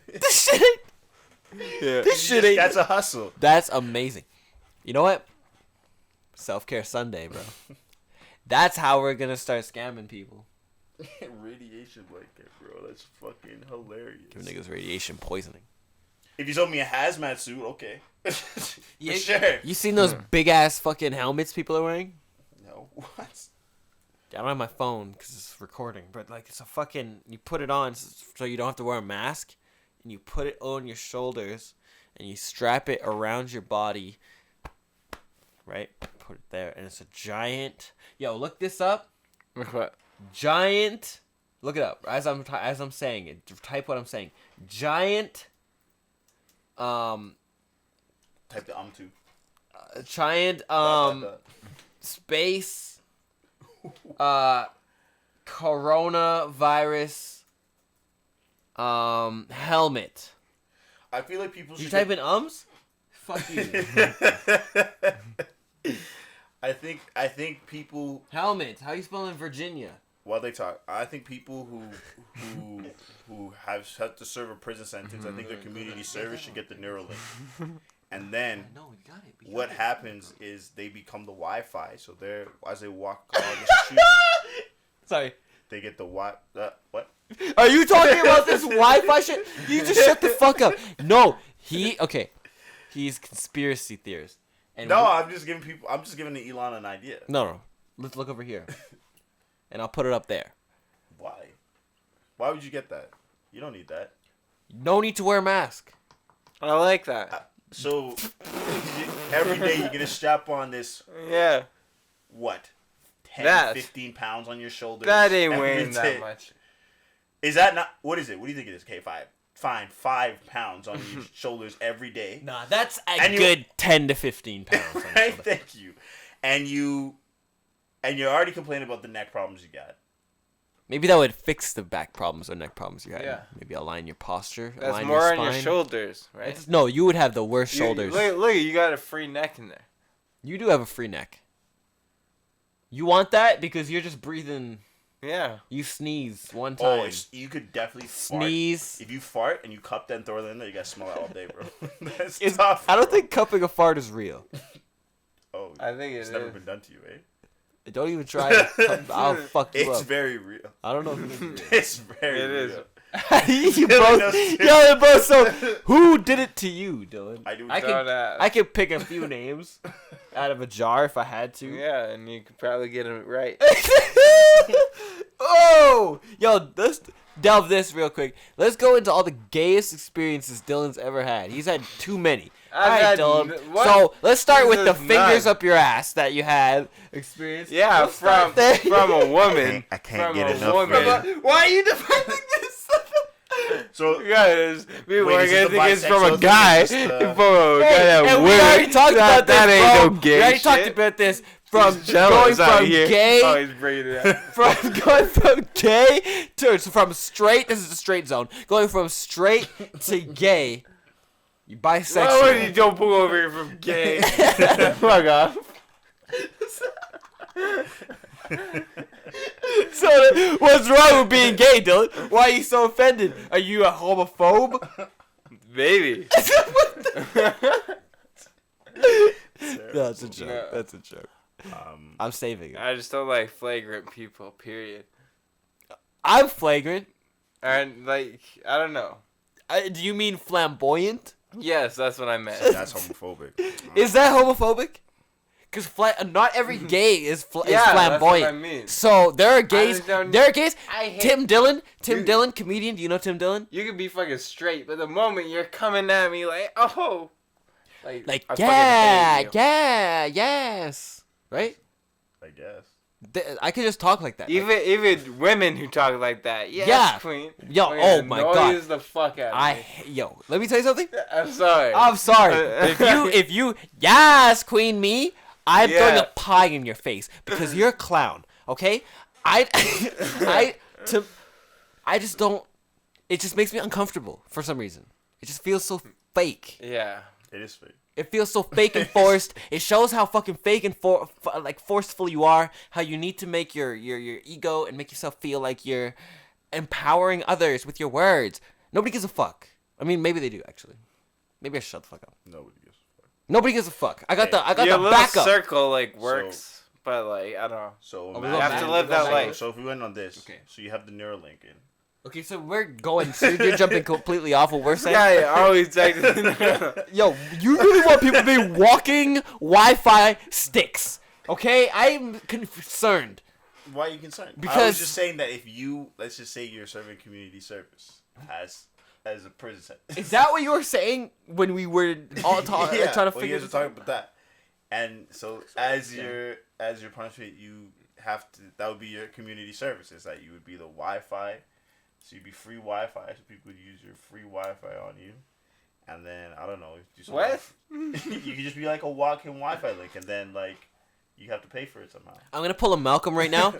this shit ain't. yeah. This shit ain't. That's a hustle. That's amazing. You know what? Self-care Sunday, bro. That's how we're gonna start scamming people. Radiation blanket, bro. That's fucking hilarious. Give niggas radiation poisoning. If you sold me a hazmat suit, okay. For Yeah, sure. You seen those big ass fucking helmets people are wearing? No, what? I don't have my phone because it's recording, but like it's a fucking. You put it on so you don't have to wear a mask, and you put it on your shoulders, and you strap it around your body. Right, put it there, and it's a giant. Yo, look this up. What? Giant. Look it up as I'm saying it. Type what I'm saying. Giant. Type the to. Giant. Space. Coronavirus. Helmet. I feel like people You should type in ums? Fuck you. I think people Helmet. How you spelling Virginia? while they talk, I think people who have had to serve a prison sentence, I think their community service should get the Neuralink. And then No, you got it. what happens is they become the Wi-Fi. So they're as they walk along the street, Sorry. they get the what? Are you talking about this Wi-Fi shit? You just shut the fuck up. No, okay. He's conspiracy theorist. And No, I'm just giving the Elon an idea. No. Let's look over here. And I'll put it up there. Why? Why would you get that? You don't need that. No need to wear a mask. I like that. So every day you're gonna strap on this Yeah, what? 10, That- 15 pounds on your shoulders. that ain't every weighing day. that much. Is that not? What is it? What do you think it is? K5. Fine, 5 pounds on your shoulders every day. Nah, that's a And you- good 10 to 15 pounds. on your Right? shoulder. Thank you. And you're already complaining about the neck problems you got. Maybe that would fix the back problems or neck problems you had. Yeah. Maybe align your posture. That's align more your on spine. your shoulders, right? No, you would have the worst You- shoulders. Look, you got a free neck in there. You do have a free neck. You want that because you're just breathing. Yeah. You sneeze one time. You could definitely Sneeze. Fart. If you fart and you cup that and throw it in there, you gotta smell it all day, bro. That's It's- tough. I don't think cupping a fart is real. Oh, I think it's it never is. been done to you, eh? Don't even try it. I'll fuck you It's up. very real. I don't know if it is real. It's very It real. is. You both, yo, bro. So who did it to you, Dylan? I do. I could pick a few names out of a jar if I had to. Yeah, and you could probably get it right. Oh, yo, let's delve this real quick. Let's go into all the gayest experiences Dylan's ever had. He's had too many. I've had Dylan. what? So let's start with the This is fingers none. up your ass that you had experience. Yeah, Let's start there. from a woman. I can't From get a enough. woman. man. Why are you defending this? So Guys, we Wait, were is this gonna a think it's from bisexual a thing guy. or just, From a guy that and we women. already talked about this, That ain't bro. no gay We already shit. talked about this. From going Jealous out from here. gay, Oh, he's bringing it up. from going from gay to from straight. This is the straight zone. Going from straight to gay. You bisexual. Why would you don't pull over here from gay? Fuck off. So what's wrong with being gay, Dylan? Why are you so offended? Are you a homophobe? Baby. That's a joke. No. That's a joke. I'm saving it. I just don't like flagrant people, period. I'm flagrant. And, like, I don't know. Do you mean flamboyant? Yes, that's what I meant. that's homophobic. Is that homophobic? Because not every gay is Yeah, flamboyant. that's what I mean. So there are gays. just don't- There are gays. I hate- Tim Dillon, comedian. Do you know Tim Dillon? You could be fucking straight, but the moment you're coming at me like, oh. Like Like, I yeah, fucking hate you. yes. Right? I guess. I could just talk like that. Even women who talk like that. Yes, Yeah. queen. Yo, Fucking oh my God. annoys the fuck out of me. Yo, let me tell you something. I'm sorry. I'm sorry. if you, yes, queen me, I'm throwing Yeah. a pie in your face because you're a clown. Okay, I just don't. It just makes me uncomfortable for some reason. It just feels so fake. Yeah. It is fake. It feels so fake and forced. It shows how fucking fake and forceful you are. How you need to make your ego and make yourself feel like you're empowering others with your words. Nobody gives a fuck. I mean, maybe they do actually. Maybe I should shut the fuck up. Nobody gives a fuck. Nobody gives a fuck. I got the Your little backup. circle like works, but like I don't know. So we You have to live that life. So if we went on this, Okay. so you have the Neuralink in. Okay, so we're going. So you're jumping completely off what we're saying. Yeah, always texting. Yo, you really want people to be walking Wi-Fi sticks? Okay, I'm concerned. Why are you concerned? I Because- was just saying that if you, let's just say you're serving community service as a prison sentence. Is that what you were saying when we were all trying to well, figure you this talking out? about that. And so as your punishment, you have to. That would be your community services. That you would be the Wi-Fi. So you'd be free Wi-Fi. So people would use your free Wi-Fi on you. And then I don't know. Do some What? you could just be like a walk-in Wi-Fi link, and then like you have to pay for it somehow. I'm gonna pull a Malcolm right now.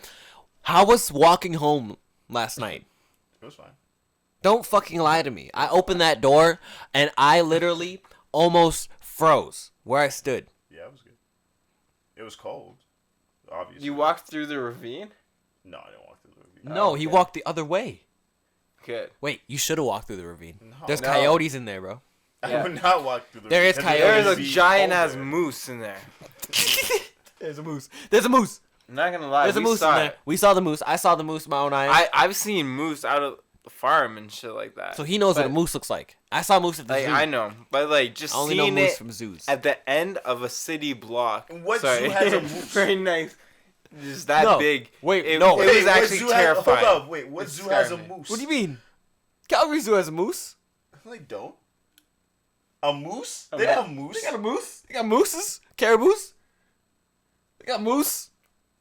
How was walking home last night? It was fine. Don't fucking lie to me. I opened that door and I literally almost froze where I stood. Yeah, it was good. It was cold. Obviously. You walked through the ravine? No, I didn't walk through the ravine. No, he walked the other way. Good. Wait, you should have walked through the ravine. No. There's No. coyotes in there, bro. I would not walk through the There ravine is because coyotes. would There's a be giant cold ass there. moose in there. There's a moose. There's a moose. I'm not gonna lie. There's a we moose in saw there. it. We saw the moose. I saw the moose with my own eyes. I've seen moose out of the farm and shit like that. So he knows what a But, moose looks like. I saw a moose at the Like zoo. I know, but like just I only know seeing moose it from zoos. at the end of a city block. What Sorry. zoo has a moose? Very nice. Just that No. big. Wait, it, no. It Wait, was what actually zoo terrifying. hold up, wait, what It zoo has a scared me. moose? What do you mean? Calgary Zoo has a moose. They don't. A moose? A They mo- have moose? They got a moose. They got mooses. Caribous. They got moose.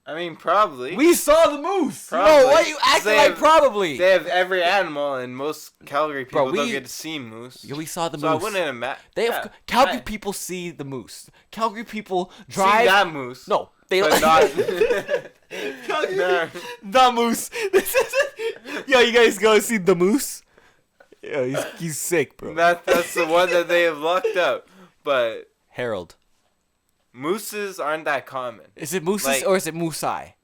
I mean, probably. We saw the moose. Probably. No, why are you acting They like have- probably? They have every animal, and most Calgary people Bro, don't we- get to see moose. Yeah, we saw the so I moose. wouldn't imagine. They have Calgary people see the moose. Calgary people drive. see that moose. No, they but don't. not. No. The moose. Yo, you guys go see the moose? Yo, he's sick, bro. That's the one that they have locked up. But Harold. mooses aren't that common. Is it mooses Like- or is it moosei?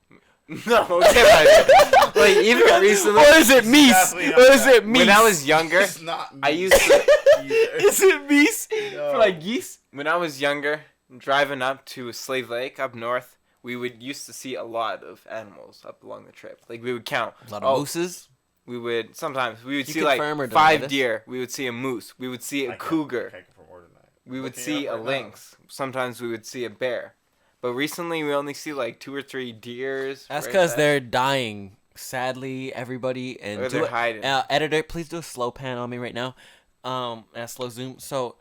No, okay, like even recently. Or is it meese? definitely not Or is that. it meese? When I was younger, It's not I moose. used to. Is it meese? No. For like geese? When I was younger, driving up to Slave Lake up north, we would used to see a lot of animals up along the trip. Like we would count. A lot of mooses. we would You see confirm or like deny 5 this? deer. We would see a moose. We would see a cougar. I can't confirm or deny. We would Looking see it a up right now. lynx. Sometimes we would see a bear. But recently we only see like 2 or 3 deers. That's right because there. they're dying. Sadly, everybody. And Or they're hiding. Editor, please do a slow pan on me right now. And a slow zoom. So,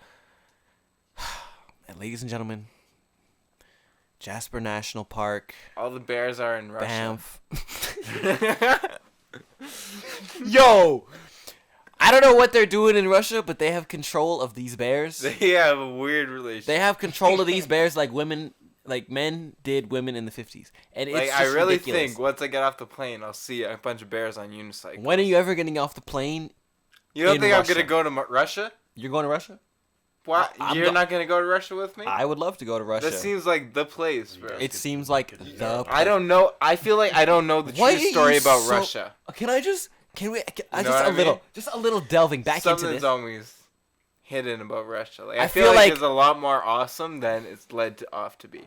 and ladies and gentlemen, Jasper National Park, All the bears are in Russia. Banff. Yo, I don't know what they're doing in Russia, but they have control of these bears. They have a weird relationship. They have control of these bears like men did women in the 50s. And it's Like, just I really ridiculous. think once I get off the plane, I'll see a bunch of bears on unicycles. When are you ever getting off the plane? You don't in think Russia? I'm gonna go to Russia? You're going to Russia? What? I'm You're go- not gonna go to Russia with me? I would love to go to Russia. That seems like the place, bro. It seems like the. I don't know. I feel like I don't know the Why true are story you about so- Russia. Can I just? Can we? know Just what a I little. mean? Just a little delving back into Something's this. always hidden about Russia. Like, I I feel feel like like- it's a lot more awesome than it's led to off to be.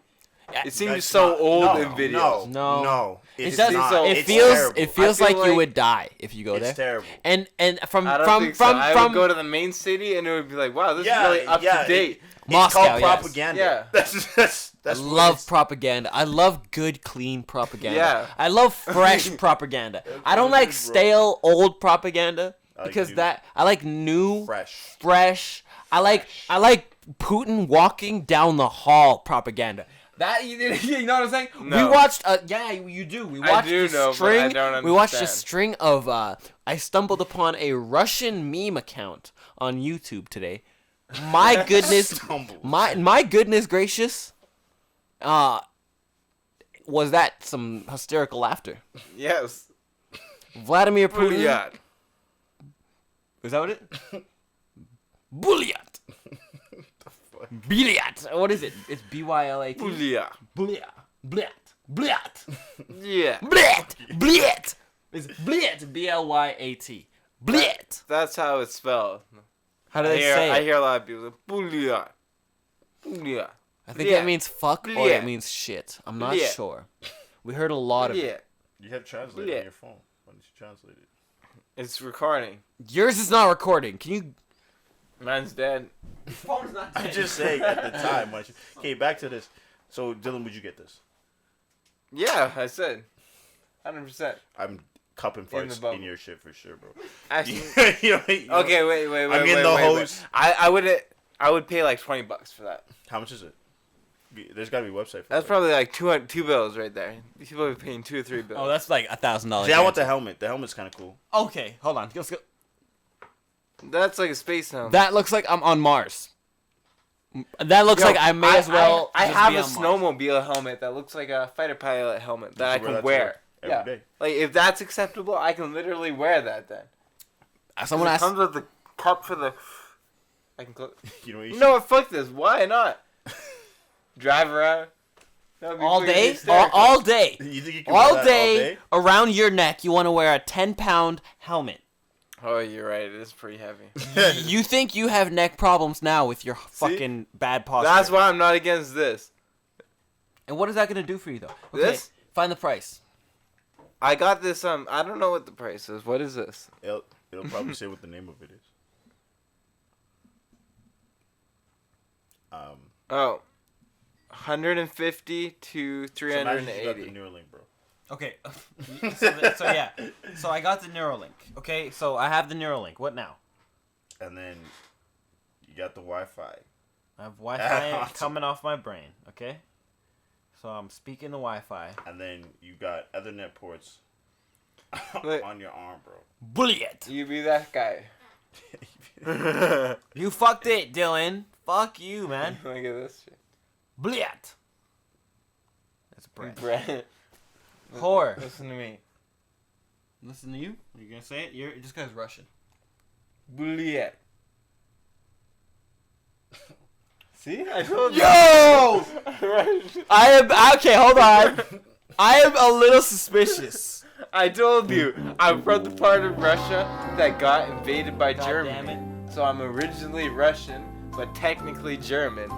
Yeah, It seems That's so not- old no, in videos. No. It It's does. not. so- It It's feels. terrible. It feels I like feel you like- would die if you go It's there. terrible. And from I don't from think so. from I from would go to the main city and it would be like, wow, this is really up to date. Moscow. It's called yes. propaganda. Yeah. That's I what love it's- propaganda. I love good, clean propaganda. Yeah. I love fresh propaganda. I don't like stale, old propaganda I like because new. that I like new, fresh. I like Putin walking down the hall propaganda. That you know what I'm saying? No. We watched. Yeah, you do. We I watched do a know, but I string. don't We watched a understand. string of. I stumbled upon a Russian meme account on YouTube today. My goodness, Stumbled. my goodness gracious. Was that some hysterical laughter? Yes. Vladimir Putin. Booyah. Is that what it? Bulyat. Bulyat. What is it? It's B-Y-L-A-T. Booyah. Bulyat. Blyat. Blyat. Yeah. Blyat. Blyat. It's Blyat. B-L-Y-A-T. Blyat. That's how it's spelled. How do they say I it? hear a lot of people say, Booyah. Booyah. I think Yeah. that means fuck or Yeah. it means shit. I'm not Yeah. sure. We heard a lot of it. Yeah. You have translated Yeah. on your phone. Why don't you translate it? It's recording. Yours is not recording. Can you? Mine's dead. Phone's not I'm just saying at the time. Okay, back to this. So, Dylan, would you get this? Yeah, I said. 100%. I'm cupping In the farts bubble. in your shit for sure, bro. Actually, you know, okay, wait. I'm in the hose. I would pay like $20 for that. How much is it? There's got to be a website for That's that. probably like two bills right there. People are paying 2 or 3 bills. Oh, that's like $1,000. See, I want the helmet. The helmet's kind of cool. Okay, hold on. Let's go. That's like a space helmet. That looks like I'm on Mars. That looks Yo, like I may as well. I just have be a on Mars. snowmobile helmet that looks like a fighter pilot helmet that I You wear can that to wear. work every day. Like if that's acceptable, I can literally wear that then. Someone it asked. comes with the cup for the. I can close. You know what you You know what? Fuck this. Why not? Drive around. That would be All fucking day, hysterical. all day, You think you can wear all that day, around your neck. You want to wear a 10-pound helmet. Oh, you're right. It is pretty heavy. You think you have neck problems now with your fucking bad posture. That's why I'm not against this. And what is that gonna do for you though? Okay, This? find the price. I got this. I don't know what the price is. What is this? It'll probably say what the name of it is. Oh, 150 to So imagine you got the 380. Neuralink, bro. Okay, so yeah, so I got the Neuralink. Okay, so I have the Neuralink. What now? And then you got the Wi-Fi. I have Wi-Fi coming off my brain. Okay, so I'm speaking the Wi-Fi. And then you got Ethernet ports Wait. on your arm, bro. Bullet. You be that guy. You fucked it, Dylan. Fuck you, man. Look at this shit. Bullet. That's bread. Brett. Whore. Listen to me. Listen to you. Are you gonna say it? You're this guy's Russian. Bullet. See? I told you. Yo! I am okay. Hold on. I am a little suspicious. I told you. I'm from the part of Russia that got invaded by God Germany. damn it. So I'm originally Russian, but technically German.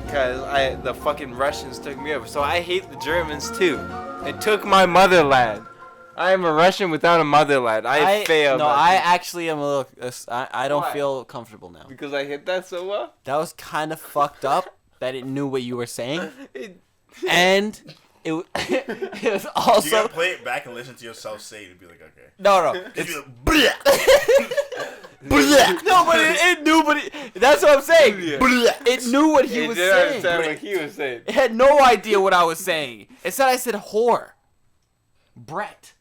Because the fucking Russians took me over. So I hate the Germans too. They took my motherland. I am a Russian without a motherland. I failed. No, that I thing. actually am a little. I don't Why? feel comfortable now. Because I hit that so well. That was kind of fucked up that it knew what you were saying, and it it was You also gotta play it back and listen to yourself say it and be like, okay. no. Just It's, be like, "Bleh." no, but it knew, but that's what I'm saying. It knew what he was didn't saying. understand what he was saying. It had no idea what I was saying. It said I said whore. Brett.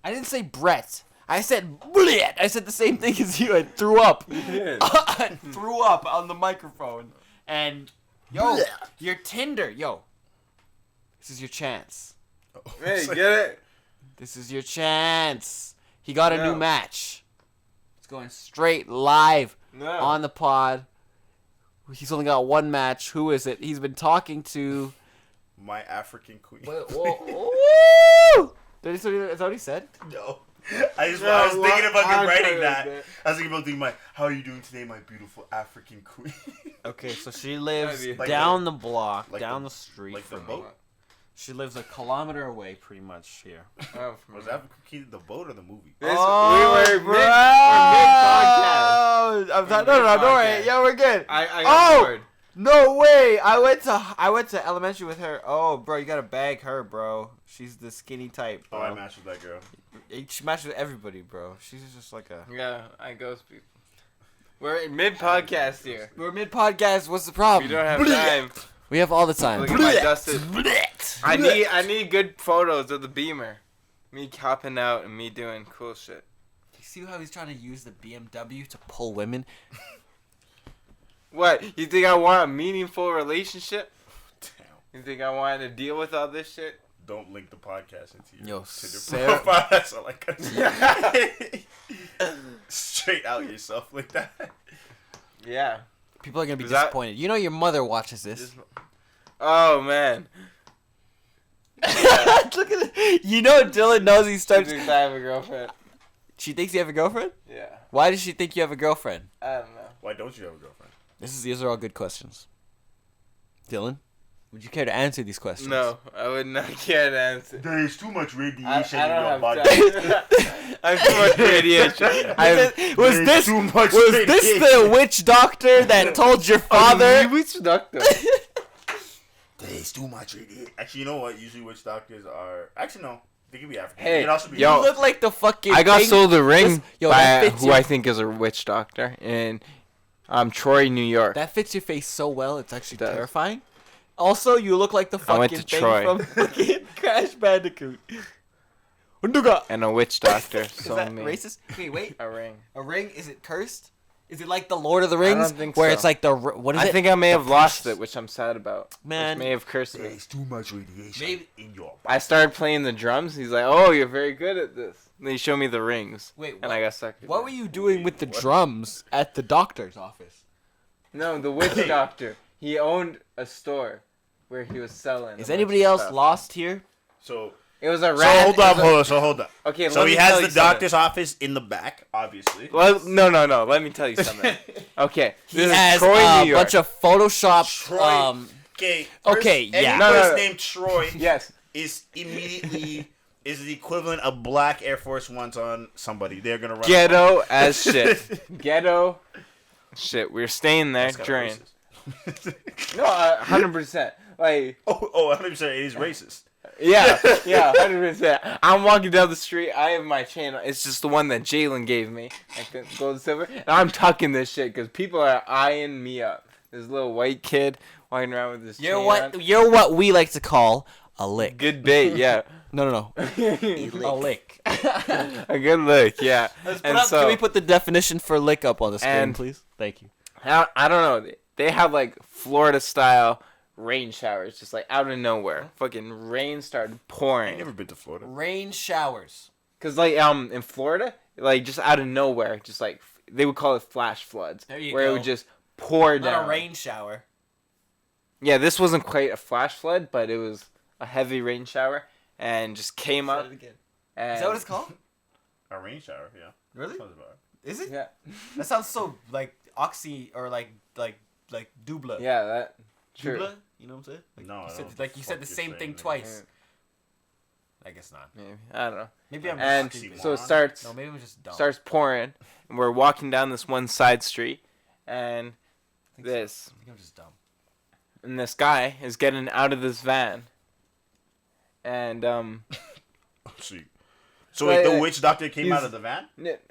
I didn't say Brett. I said bleh. I said the same thing as you. I threw up. I threw up on the microphone. And yo, your Tinder, yo. This is your chance. Hey, get it? This is your chance. He got a No. new match. It's going straight live No. on the pod. He's only got one match. Who is it? He's been talking to. My African queen. Woo! Is that what he said? No. I was thinking about I'm writing trying that. to- I was thinking about doing how are you doing today, my beautiful African queen? Okay, so she lives Like down the block, like down the- the street like the from boat? me. She lives a kilometer away, pretty much here. Oh, Was African queen the boat or the movie? we were mid-podcast. I'm We're no, don't worry. mid-podcast. Yeah, we're good. I got bored. No way! I went to elementary with her. Oh, bro, you gotta bag her, bro. She's the skinny type, Oh, bro. I matched with that girl. She matches with everybody, bro. She's just like a. Yeah, I ghost people. We're in mid-podcast here. We're mid podcast. What's the We problem? don't have time. We have all the time. Look at my dusted. I need good photos of the Beamer. Me copping out and me doing cool shit. You see how he's trying to use the BMW to pull women? What? You think I want a meaningful relationship? Damn. You think I want to deal with all this shit? Don't link the podcast into your Yo, Tinder Sarah- profile. That's all I gotta say. Straight out yourself like that. Yeah. People are gonna be Is that- disappointed. You know your mother watches this. Just- Oh man. Look at it. You know Dylan knows he She starts. thinks I have a girlfriend. She thinks you have a girlfriend? Yeah. Why does she think you have a girlfriend? I don't know. Why don't you have a girlfriend? These are all good questions. Dylan, would you care to answer these questions? No, I would not care to answer. There's too much I radiation don't in your have body. time. I have too much radiation. Was There's this too much was this radiation. the witch doctor that told your father? Which doctor? There's too much radiation. Actually, you know what? Usually witch doctors are... Actually, no. They can be African. Hey, they can also be yo. You look like the fucking. I got thing- sold a ring Listen, yo, that by fits who you. I think is a witch doctor in Troy, New York. That fits your face so well. It's actually Does. terrifying. Also, you look like the I went fucking to thing Troy. from fucking Crash Bandicoot. Unduga. And a witch doctor Is sold that me racist? Wait. a ring. A ring? Is it cursed? Is it like the Lord of the I Rings? don't think where so. it's like what is I it? think I may The have lost precious- it, which I'm sad about. Man. Which may have cursed me. There's too much radiation Maybe- in your body. I started playing the drums. He's like, "Oh, you're very good at this." And then he showed me the rings. Wait, and I got sucked. What were you doing with the drums at the doctor's office? No, the witch doctor. He owned a store where he was selling. Is a anybody bunch of else stuff. lost here? So It was a So rat. hold up, hold up. Okay, So let he me has tell the you something. doctor's office in the back, obviously. Well, no. Let me tell you something. Okay, He this is has Troy, a New York. bunch of Photoshop. Troy. Okay. Okay, Any yeah. No, person no. named Troy Yes. is immediately is the equivalent of black Air Force Ones on somebody. They're gonna run. Ghetto as shit. Ghetto shit. We were staying there That's kinda during. racist. No, 100%. Like, Oh, 100%. It is racist. yeah, 100%. I'm walking down the street. I have my chain. It's just the one that Jaylin gave me. Gold and silver. And I'm tucking this shit because people are eyeing me up. This little white kid walking around with this You're chain what on. you're what we like to call a lick. Good bait, yeah. No. A lick. A good look, yeah. And Can we put the definition for lick up on the screen, And- please? Thank you. I don't know. They have like Florida style rain showers, just like out of nowhere. Fucking rain started I've pouring. never been to Florida. Rain showers. Cause like in Florida, like just out of nowhere, just like they would call it flash floods, There you where it go. would just pour Not down. a rain shower. Yeah, this wasn't quite a flash flood, but it was a heavy rain shower, and just came Say up. it again. And Is that what it's called? A rain shower, yeah. Really? Sounds about it. Is it? Yeah, That sounds so like oxy or like dubla. yeah, that true. Dubla? You know what I'm saying? Like No, you I said, don't know like what you the said the fuck same you're thing saying, twice. I guess not. Maybe I don't know. Maybe I'm And just stupid. so it starts. No, maybe I'm just dumb. Starts pouring, and we're walking down this one side street, and I think I'm just dumb. and this guy is getting out of this van, and See. So wait, the witch doctor came out of the van?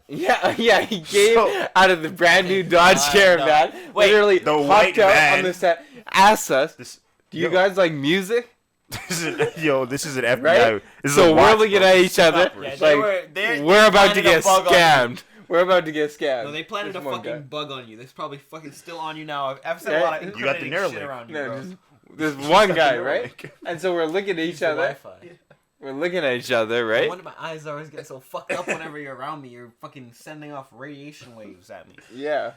yeah, he came out of the brand new Dodge Caravan. Literally, the hopped white out van. on the set, asked us, "Do you yo. guys like music?" This is an FBI. Right? This is So a we're watch, looking bro. at each other, Yeah, like they we're about to planted a get bug on you. scammed. We're about to get scammed. No, they planted This a one fucking guy. bug on you. That's probably fucking still on you now. I've said Yeah. a lot of You got the incriminating shit Neuralink. around you, No, bro. just this one got guy, the right? Neuralink. And so we're looking at each The other. Wi-Fi. We're looking at each other, I right? wonder my eyes always get so fucked up whenever you're around me. You're fucking sending off radiation waves at me. Yeah.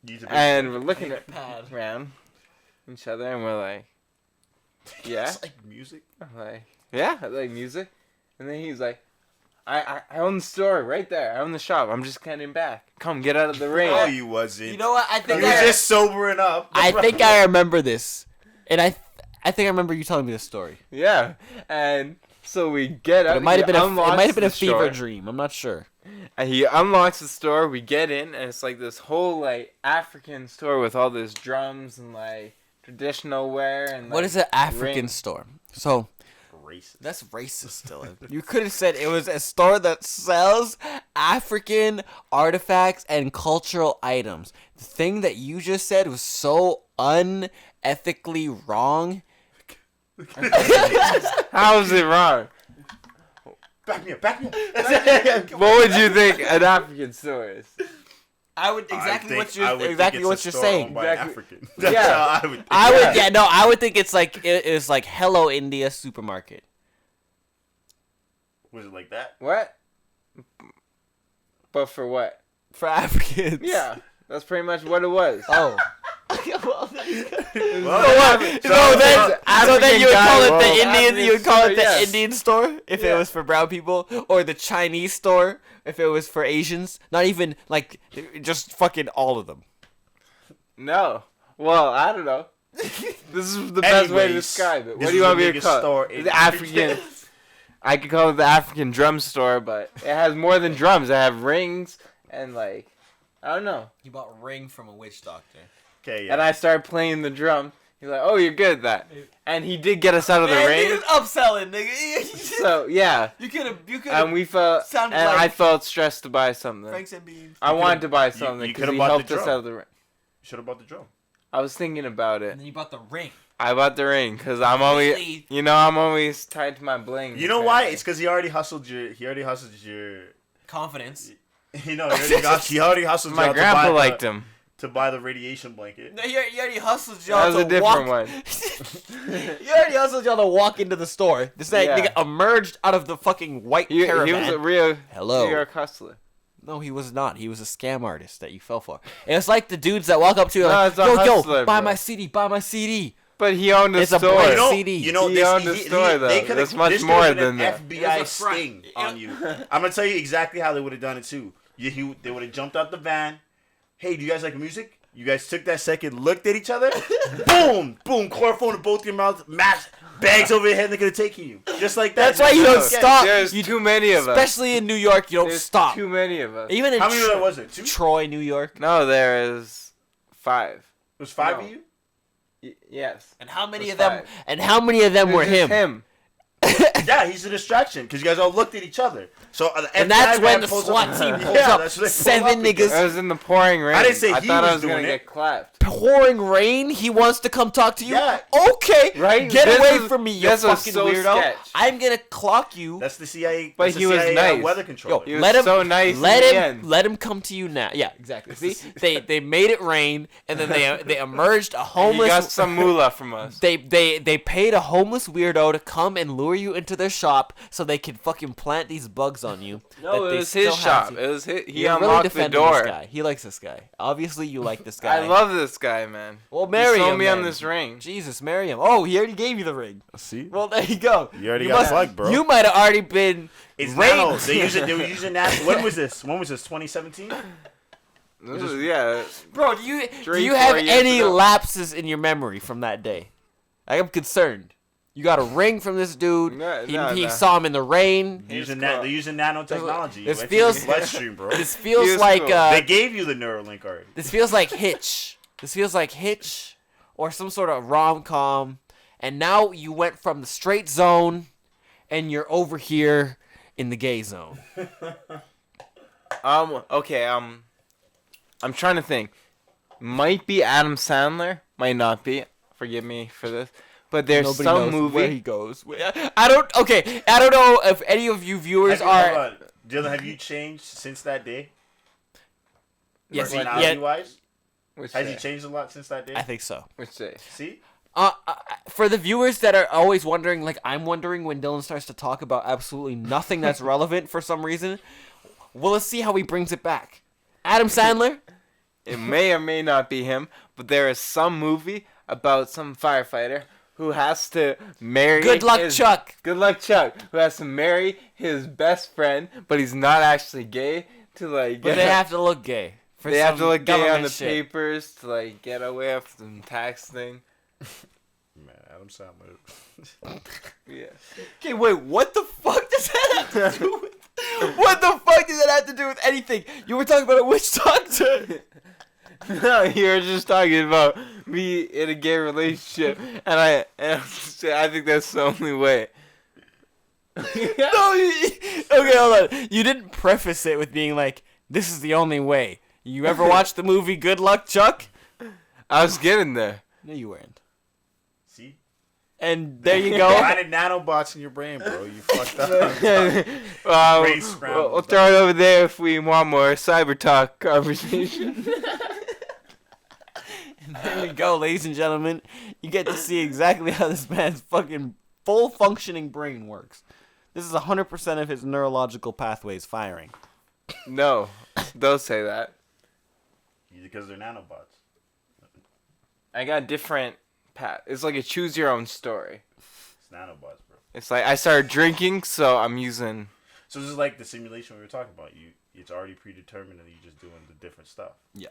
Use a And we're looking at Pad. around each other, and we're like, yeah. It's like music. I'm like, yeah, I like music. And then he's like, I own the store right there. I own the shop. I'm just getting back. Come get out of the rain. No, you wasn't. You know what? I You think were just sobering up. I think I remember this, and I think I remember you telling me this story. Yeah. And so we get But out. it might have been a the fever store, dream. I'm not sure. And he unlocks the store. We get in, and it's like this whole like African store with all this drums and like traditional wear and. What like, is an African rings. store? So Racist. that's racist, Dylan. You could have said it was a store that sells African artifacts and cultural items. The thing that you just said was so unethically wrong. How is it wrong? Back me up. What would you think an African store is? I would I exactly think- what I would you're think exactly it's what a you're store saying. owned by an Exactly. African. That's Yeah. how I would think. I would think it's like it's like Hello India supermarket. Was it like that? What? But for what? For Africans. Yeah, that's pretty much what it was. Oh. Well, So then African you would call it guy- the Indian. You would call it the Yes. Indian store if it was for brown people, or the Chinese store if it was for Asians. Not even like just fucking all of them. No. Well, I don't know. This is the best way to Anyways, describe it. this What do you is want the me to biggest call store it? in The African. I could call it the African drum store, but it has more than drums. It have rings and like, I don't know. You bought a ring from a witch doctor. Okay, yeah. And I started playing the drum. He's like, "Oh, you're good at that." And he did get us out of the rain. upselling, nigga. So yeah, you could have and we felt, and sounded I like felt stressed to buy something. and beans. I wanted to buy you something because could've he bought the helped us drum. out of the rain. Should have bought the drum. I was thinking about it. And then you bought the ring. I bought the ring because I'm always, Really? I'm always tied to my bling. You know why? It's because he already hustled your. Confidence. He already hustled My y'all grandpa to buy liked the, him. to buy the radiation blanket. No, you already hustled That y'all was to a different walk. one. You already hustled y'all to walk into the store. This Yeah. nigga emerged out of the fucking white He caravan. was a real Hello. New York hustler. No, he was not. He was a scam artist that you fell for. And it's like the dudes that walk up to you No, like, it's a yo, hustler, buy bro. my CD, buy my CD. But he owned a It's a store. blank You know, CD. you know He this, owned the store, though. they could've- That's much this more could've been than an that. FBI It was a front. sting on you. I'm gonna tell you exactly how they would have done it too. They would have jumped out the van. Hey, do you guys like music? You guys took that second, looked at each other. Boom, boom, chloroform in both your mouths, mash bags over your head. They're gonna take you just like that. That's why you don't stop. There's You- too many of us. Especially in New York, you don't There's stop. too many of us. Even in How many of that was it? Two? It Troy, New York. No, there is 5. was 5 No. of you. Yes. And how many There's of them? 5. And how many of them It were was just him? him. Yeah, he's a distraction because you guys all looked at each other. So the And FBI that's when van the pulls SWAT up. team pulls Yeah, up. that's when they pull 7 up niggas. I was in the pouring rain. I didn't say I he thought was I was doing gonna it. get clapped. Pouring rain. He wants to come talk to you. Yeah. Okay. Right? Get This away is- from me, you this was fucking so weirdo. sketch. I'm gonna clock you. That's the CIA. But that's the he was CIA, nice. weather controller. He was Let him so nice Let in the him end. let him come to you now. Yeah, exactly. See, they made it rain, and then they emerged a He homeless. got some moolah from us. They paid a homeless weirdo to come and lure you into their shop so they could fucking plant these bugs on you. No, that it they was his still have shop. to- It was his. He You're really unlocked the defending door. This guy. He likes this guy. Obviously, you like this guy. I love this guy, man. Well, marry he sold him. me on then. this ring. Jesus, marry him. Oh, he already gave you the ring. See, Well, there you go. you already got plugged, bro. You might have already been It's raped. now. They were using that. When was this? 2017? Yeah. Bro, do you 3, have 4 years any ago. lapses in your memory from that day? I'm concerned. You got a ring from this dude. No, he no. saw him in the rain. They're using nanotechnology. This It went feels- through your bloodstream, bro. This feels Feels like cool. They gave you the Neuralink already. this feels like Hitch. This feels like Hitch or some sort of rom-com. And now you went from the straight zone and you're over here in the gay zone. Okay, I'm trying to think. Might be Adam Sandler, might not be. Forgive me for this. But there's Nobody some knows movie. where he goes. I don't know if any of you viewers are Dylan, have you changed since that day? Yes, Personality-wise? Which Has day? he changed a lot since that day? I think so. Which day? See? For the viewers that are always wondering, like I'm wondering when Dylan starts to talk about absolutely nothing that's relevant for some reason, well, let's see how he brings it back. Adam Sandler? It may or may not be him, but there is some movie about some firefighter who has to marry. Good luck, Chuck. Good luck, Chuck. Who has to marry his best friend, but he's not actually gay to like. But they have to look gay. For They have to some look gay on government the shit. papers to like get away with some tax thing. Man, Adam Sandler. Yeah. Okay, wait, what the fuck does that have to do with... What the fuck does that have to do with anything? You were talking about a witch doctor. No, you were just talking about me in a gay relationship, and I think that's the only way. Okay, hold on. You didn't preface it with being like, this is the only way. You ever watched the movie Good Luck, Chuck? I was getting there. No, you weren't. See? And there you go. Finding nanobots in your brain, bro. You fucked up. Brain scrambled, We'll throw it over there if we want more cyber talk conversation. There we go, ladies and gentlemen. You get to see exactly how this man's fucking full functioning brain works. This is 100% of his neurological pathways firing. No, don't say that. Because they're nanobots. I got different path. It's like a choose your own story. It's nanobots, bro. It's like I started drinking, so I'm using. So this is like the simulation we were talking about. It's already predetermined, and you're just doing the different stuff. Yeah.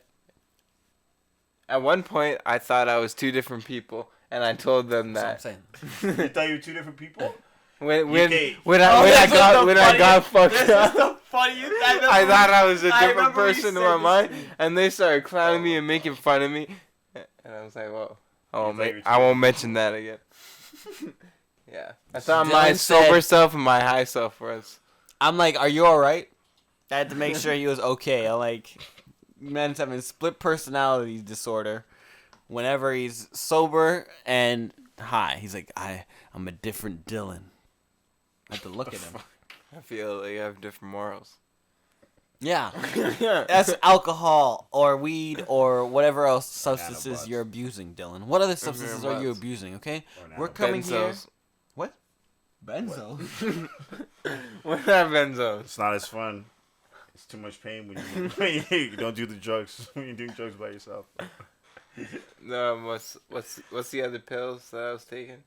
At one point, I thought I was two different people, and I told them That's that. what I'm saying. You thought you were two different people? When Okay. I got fucked up, the funniest. I thought I was a I different remember you person in said my this mind, to me. and they started clowning me and making fun of me, and I was like, "Whoa, thought you were I won't mention that again." Yeah, I thought Dylan my sober said- self and my high self was. I'm like, are you alright? I had to make sure he was okay. I'm like, man's having split personality disorder. Whenever he's sober and high, he's like, I'm a different Dylan. I have to look at him. I feel like I have different morals. Yeah. That's alcohol or weed or whatever else substances Nanobots. you're abusing, Dylan. What other substances are you Nanobots. abusing, okay? Or We're coming here. Benzos. What? Benzo? What are benzos? It's not as fun. It's too much pain when you don't do the drugs. When you're doing drugs by yourself. No, what's the other pills that I was taking?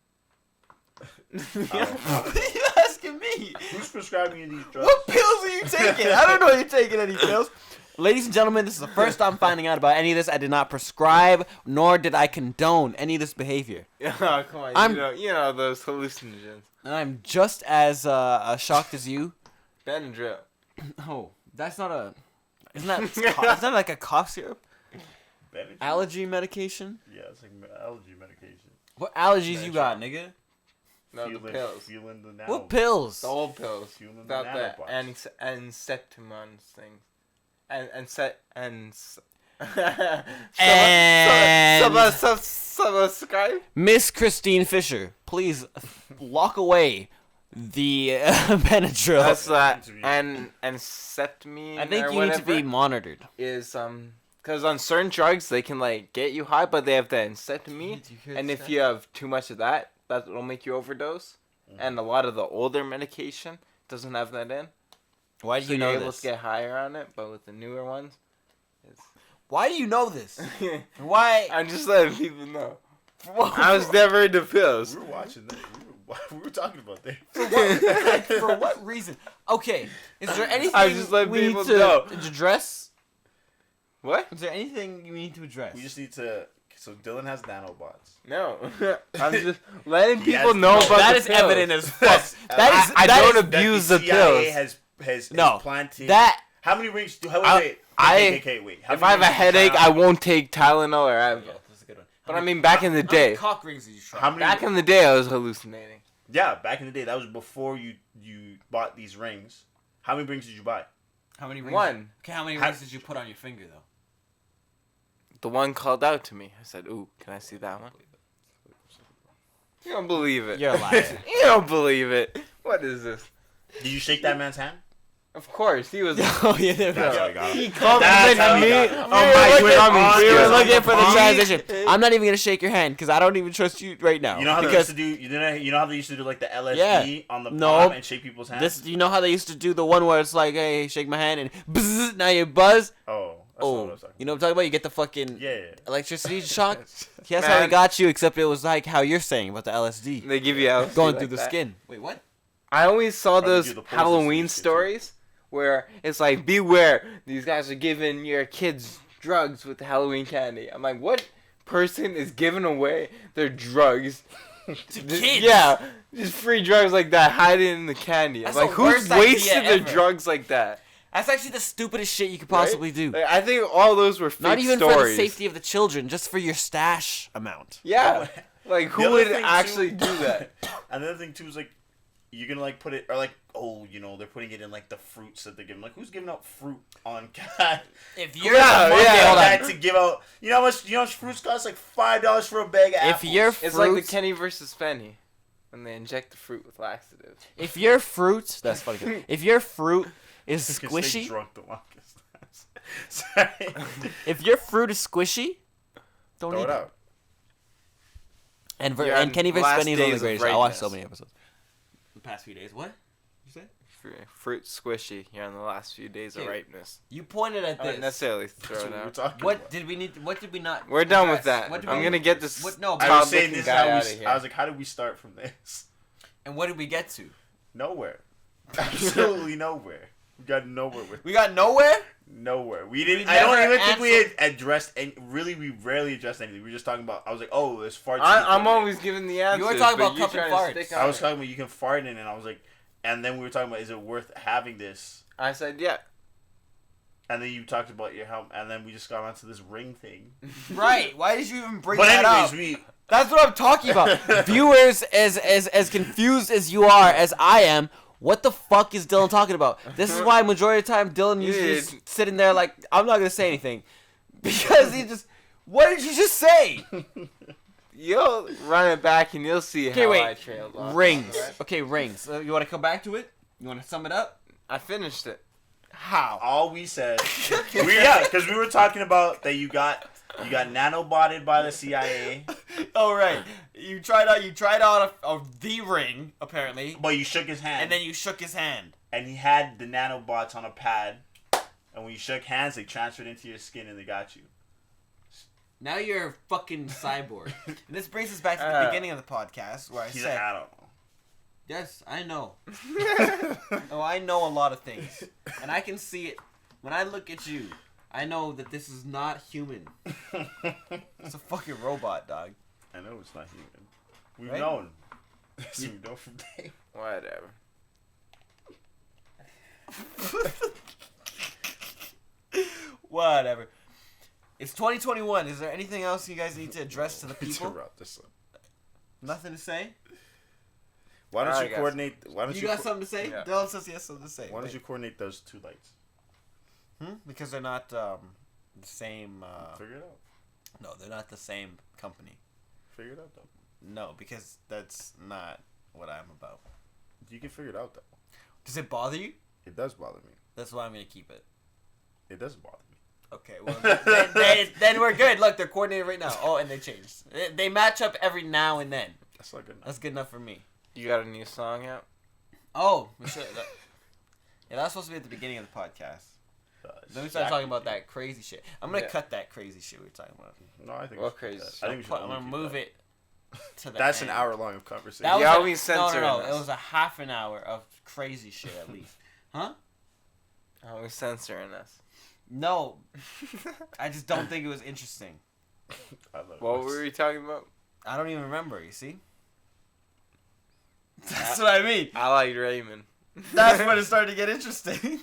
What are you asking me? Who's prescribing you these drugs? What pills are you taking? I don't know you're taking any pills. Ladies and gentlemen, this is the first time finding out about any of this. I did not prescribe, nor did I condone any of this behavior. Oh, come on. I'm- You know those hallucinogens. And I'm just as shocked as you. Benadryl. Oh, that's not a... Isn't that like a cough syrup? Benadryl? Allergy medication? Yeah, it's like allergy medication. What allergies you got, nigga? No, the pills. Feeling the What pills? The old pills. Feeling the Without that. nanobots. And septimons things. And subscribe. Miss Christine Fisher, please lock away the Benadryl. That's that. And septamine. I think or you need to whatever be monitored. is because on certain drugs they can like get you high, but they have the amphetamine, and if you have too much of that, that'll make you overdose. And a lot of the older medication doesn't have that in. Why do So you you're know able this? to get higher on it, but with the newer ones, Why do you know this? Why? I'm just letting people know. I was never into pills. We were watching that. We were talking about that. For what reason? Okay, is there anything I just let we need people to know. address? What? Is there anything you need to address? We just need to So Dylan has nanobots. No, I'm just letting He people has- know no, about That the is pills. evident as fuck. I don't abuse the CIA pills. has No, planted. that- How many rings do? How I- wait. How If many I have a rings did you headache, try I on? won't take Tylenol or Advil. That's a good one. But I mean, back in the day, cock rings did you try? How many? back in the day, I was hallucinating. Yeah, back in the day. That was before you bought these rings. How many rings did you buy? How many rings? One. Okay, how many How- rings did you put on your finger though? The one called out to me. I said, "Ooh, can I see that one?" You don't believe it. You're a liar. You don't believe it. What is this? Did you shake that man's hand? Of course, he was. Oh yeah, That's how I got him. complimented how you me. got it. Oh my, you went on me. We were serious. looking for the Me? transition. I'm not even gonna shake your hand because I don't even trust you right now. You know how they because used to do? You know how they used to do like the LSD Yeah. on the No. palm and shake people's hands? this, you know how they used to do the one where it's like, hey, shake my hand and bzzz, now you buzz. Oh, that's not what I Oh, was talking you know what I'm talking about? You get the fucking Yeah. electricity shock. That's how Man. we got you, except it was like how you're saying about the LSD They give you LSD going like through the that. skin. Wait, what? I always saw they those do the poses Halloween and shit, too. stories where it's like, beware, these guys are giving your kids drugs with Halloween candy. I'm like, what person is giving away their drugs to kids? Yeah, just free drugs like that, hiding in the candy. I'm That's like, the who's worst idea wasting their ever. drugs like that? That's actually the stupidest shit you could right? possibly do. Like, I think all those were fake Not even stories. for the safety of the children, just for your stash amount. Yeah, like The who other would thing, too- actually do that? Another thing too is like, you're gonna like put it or like, oh, you know, they're putting it in like the fruits that they're giving. Like, who's giving out fruit on God? If You're you're yeah, that to give out. You know how much fruits cost? Like $5 for a bag of if apples. your It's like the fruit, Kenny versus Penny when they inject the fruit with laxative. if your fruit, that's funny. If your fruit is Because they squishy, drunk the longest. Sorry. if your fruit is squishy, don't Throw eat it it. out. And You're on Kenny vs. last Benny is one of days the of greatest. I watched so ripeness. many episodes. The past few days. What? You say? Fruit squishy. You're on the last few days of Okay. ripeness. You pointed at I wouldn't this. necessarily throw That's it what we're out. talking What about. did we need? What did we not? We're done with address? that. What did I'm we- gonna get this. What? No. I Todd was saying looking this guy how we. outta here. I was like, how did we start from this? And what did we get to? Nowhere. Absolutely nowhere. We got nowhere with We got nowhere. nowhere. We didn't. We I don't never even think we had addressed. And really, we rarely addressed anything. We were just talking about. I was like, oh, there's farts. I'm always giving the answers. were talking but about you're cupping trying to farts. stick I on was it. talking about you can fart in, and I was like, and then we were talking about is it worth having this? I said yeah. And then you talked about your helmet, and then we just got onto this ring thing. Right. Why did you even bring But that anyways, up? we. That's what I'm talking about. Viewers, as confused as you are, as I am, what the fuck is Dylan talking about? This is why majority of the time Dylan usually is sitting there like, I'm not gonna say anything, because he just. What did you just say? You'll run it back and you'll see Okay, how wait. I trailed off. Rings. Alright? Okay, rings. You want to come back to it? You want to sum it up? I finished it. How? All we said, because we were talking about that you got nanobotted by the CIA, Oh right. You tried out the ring apparently, but you shook his hand, and then you shook his hand. and he had the nanobots on a pad, and when you shook hands, they transferred into your skin and they got you. Now you're a fucking cyborg. And this brings us back to the beginning of the podcast where I He's said, like, I don't know. yes, I know. Oh, I know a lot of things. And I can see it. When I look at you, I know that this is not human. It's a fucking robot, dog. I know it's not human. We've Right? known. So we know from day. Whatever. Whatever. It's 2021. Is there anything else you guys need to address to the people? Interrupt this one. Nothing to say? Why don't I you guess. coordinate? Why don't You you? got something to say? Yeah. Dylan says he has something to say. Why don't you coordinate those two lights? Because they're not the same. Figure it out. No, they're not the same company. Figure it out though. No, because that's not what I'm about. You can figure it out though. Does it bother you? It does bother me. That's why I'm gonna keep it. It doesn't bother me. Okay, well then we're good. Look, they're coordinated right now. Oh, and they changed. They match up every now and then. That's not good enough. That's good enough for me. You got a new song out? Oh, we should. Yeah, that's supposed to be at the beginning of the podcast. Then we start talking about that crazy shit. I'm gonna Yeah. cut that crazy shit we were talking about. No, I think. What we should crazy keep that. shit? I think we should. I'm gonna move it to the That's end. an hour long of conversation. That was You're a- always censoring No. us. It was a half an hour of crazy shit at least. Huh? Always censoring us. No. I just don't think it was interesting. What were we talking about? I don't even remember. You see? That's what I mean. I like Raymond. That's when it started to get interesting.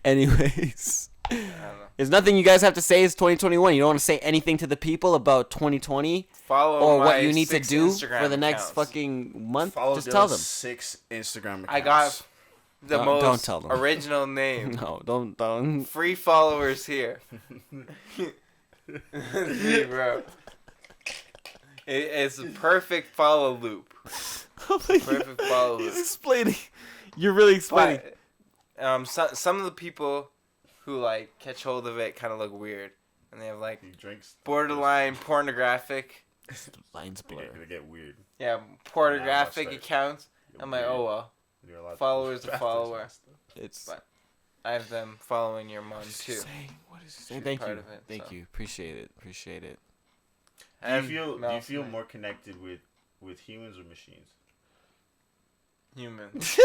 Anyways, there's nothing you guys have to say. It's 2021. You don't want to say anything to the people about 2020 Follow or my what you need to 6 do Instagram for the next accounts. fucking month. Follow Just tell them. 6 Instagram accounts. I got the most don't tell them. original name. No, don't. Free followers here. Me, bro. It's a perfect follow loop. Perfect follow loop. He's explaining. You're really explaining. But, some of the people who like catch hold of it kind of look weird, and they have like borderline pornographic. Lines blur. They get weird. Yeah, pornographic accounts. I'm like, oh well. Follower's a follower. It's. But I have them following your mom too. What is he saying? Thank you. Thank so. you. Appreciate it. Appreciate it. Do you feel more connected with humans or machines? Humans.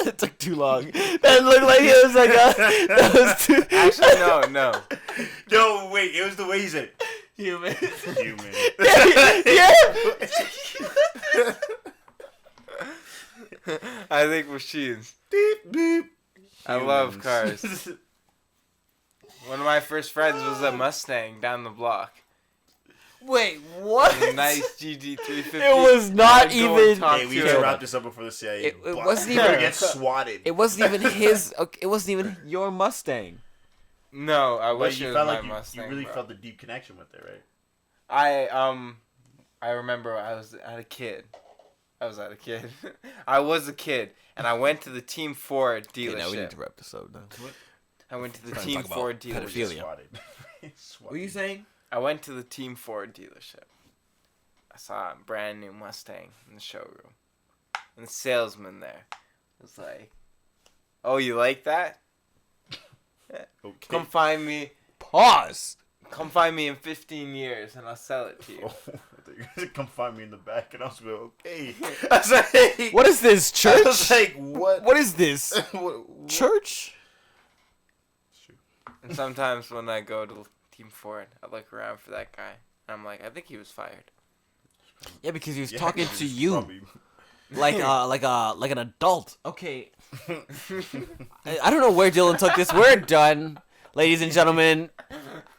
That took too long. That looked like it was like that was too. Actually, no. No, wait. It was the way he said Human. human. Yeah. I think machines. Beep beep. I love cars. One of my first friends was a Mustang down the block. Wait, what? A nice GT350. It was not even. Hey, we need to wrap this up before the CIA. It wasn't You're gonna even. get swatted. It wasn't even his. Okay, it wasn't even your Mustang. No, I But wish you it was felt my like Mustang. you really bro. felt the deep connection with it, right? I remember I was at a kid. I was a kid, and I went to the Team Ford dealership. Okay, now we need to wrap this up. Now. I went to the Trying to Team talk about Ford dealership. pedophilia. Swatted. What are you saying? I went to the Team Ford dealership. I saw a brand new Mustang in the showroom. And the salesman there was like, "Oh, you like that? Okay. Come find me. Pause. Come find me in 15 years, and I'll sell it to you." You're gonna come find me in the back, and I was like, okay. I was like, What is this, I church? was like, what? What is this? What? Church? And sometimes when I go to Team Ford, I look around for that guy, and I'm like, I think he was fired. Yeah, because he was Yeah, talking it's to you probably- like an adult. Okay. I don't know where Dylan took this. We're done, ladies and gentlemen.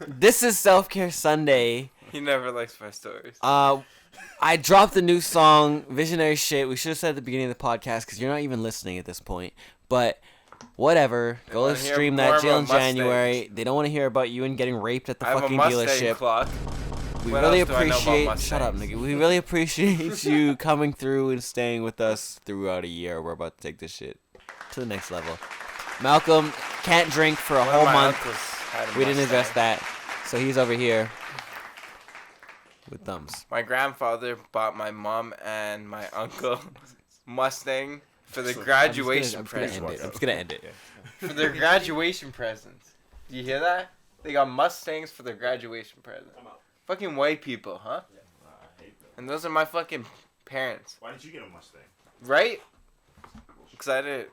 This is Self Care Sunday. He never likes my stories. I dropped a new song, Visionary Shit. We should have said at the beginning of the podcast because you're not even listening at this point. But whatever. Go wanna hear stream more that Jail in about January. Mustangs. They don't want to hear about you and getting raped at the I have a fucking Mustang dealership. clock. We What really else do I know about appreciate. Shut up, Mustangs? nigga. We really appreciate you coming through and staying with us throughout a year. We're about to take this shit to the next level. Malcolm can't drink for a One of whole my month. uncles had a We didn't Mustang. address that, so he's over here with thumbs. My grandfather bought my mom and my uncle Mustang for their graduation I'm just gonna present. end it. I'm just gonna end it. For their graduation presents. Do you hear that? They got Mustangs for their graduation present. Fucking white people, huh? And those are my fucking parents. Why did you get a Mustang? Right? Because I didn't.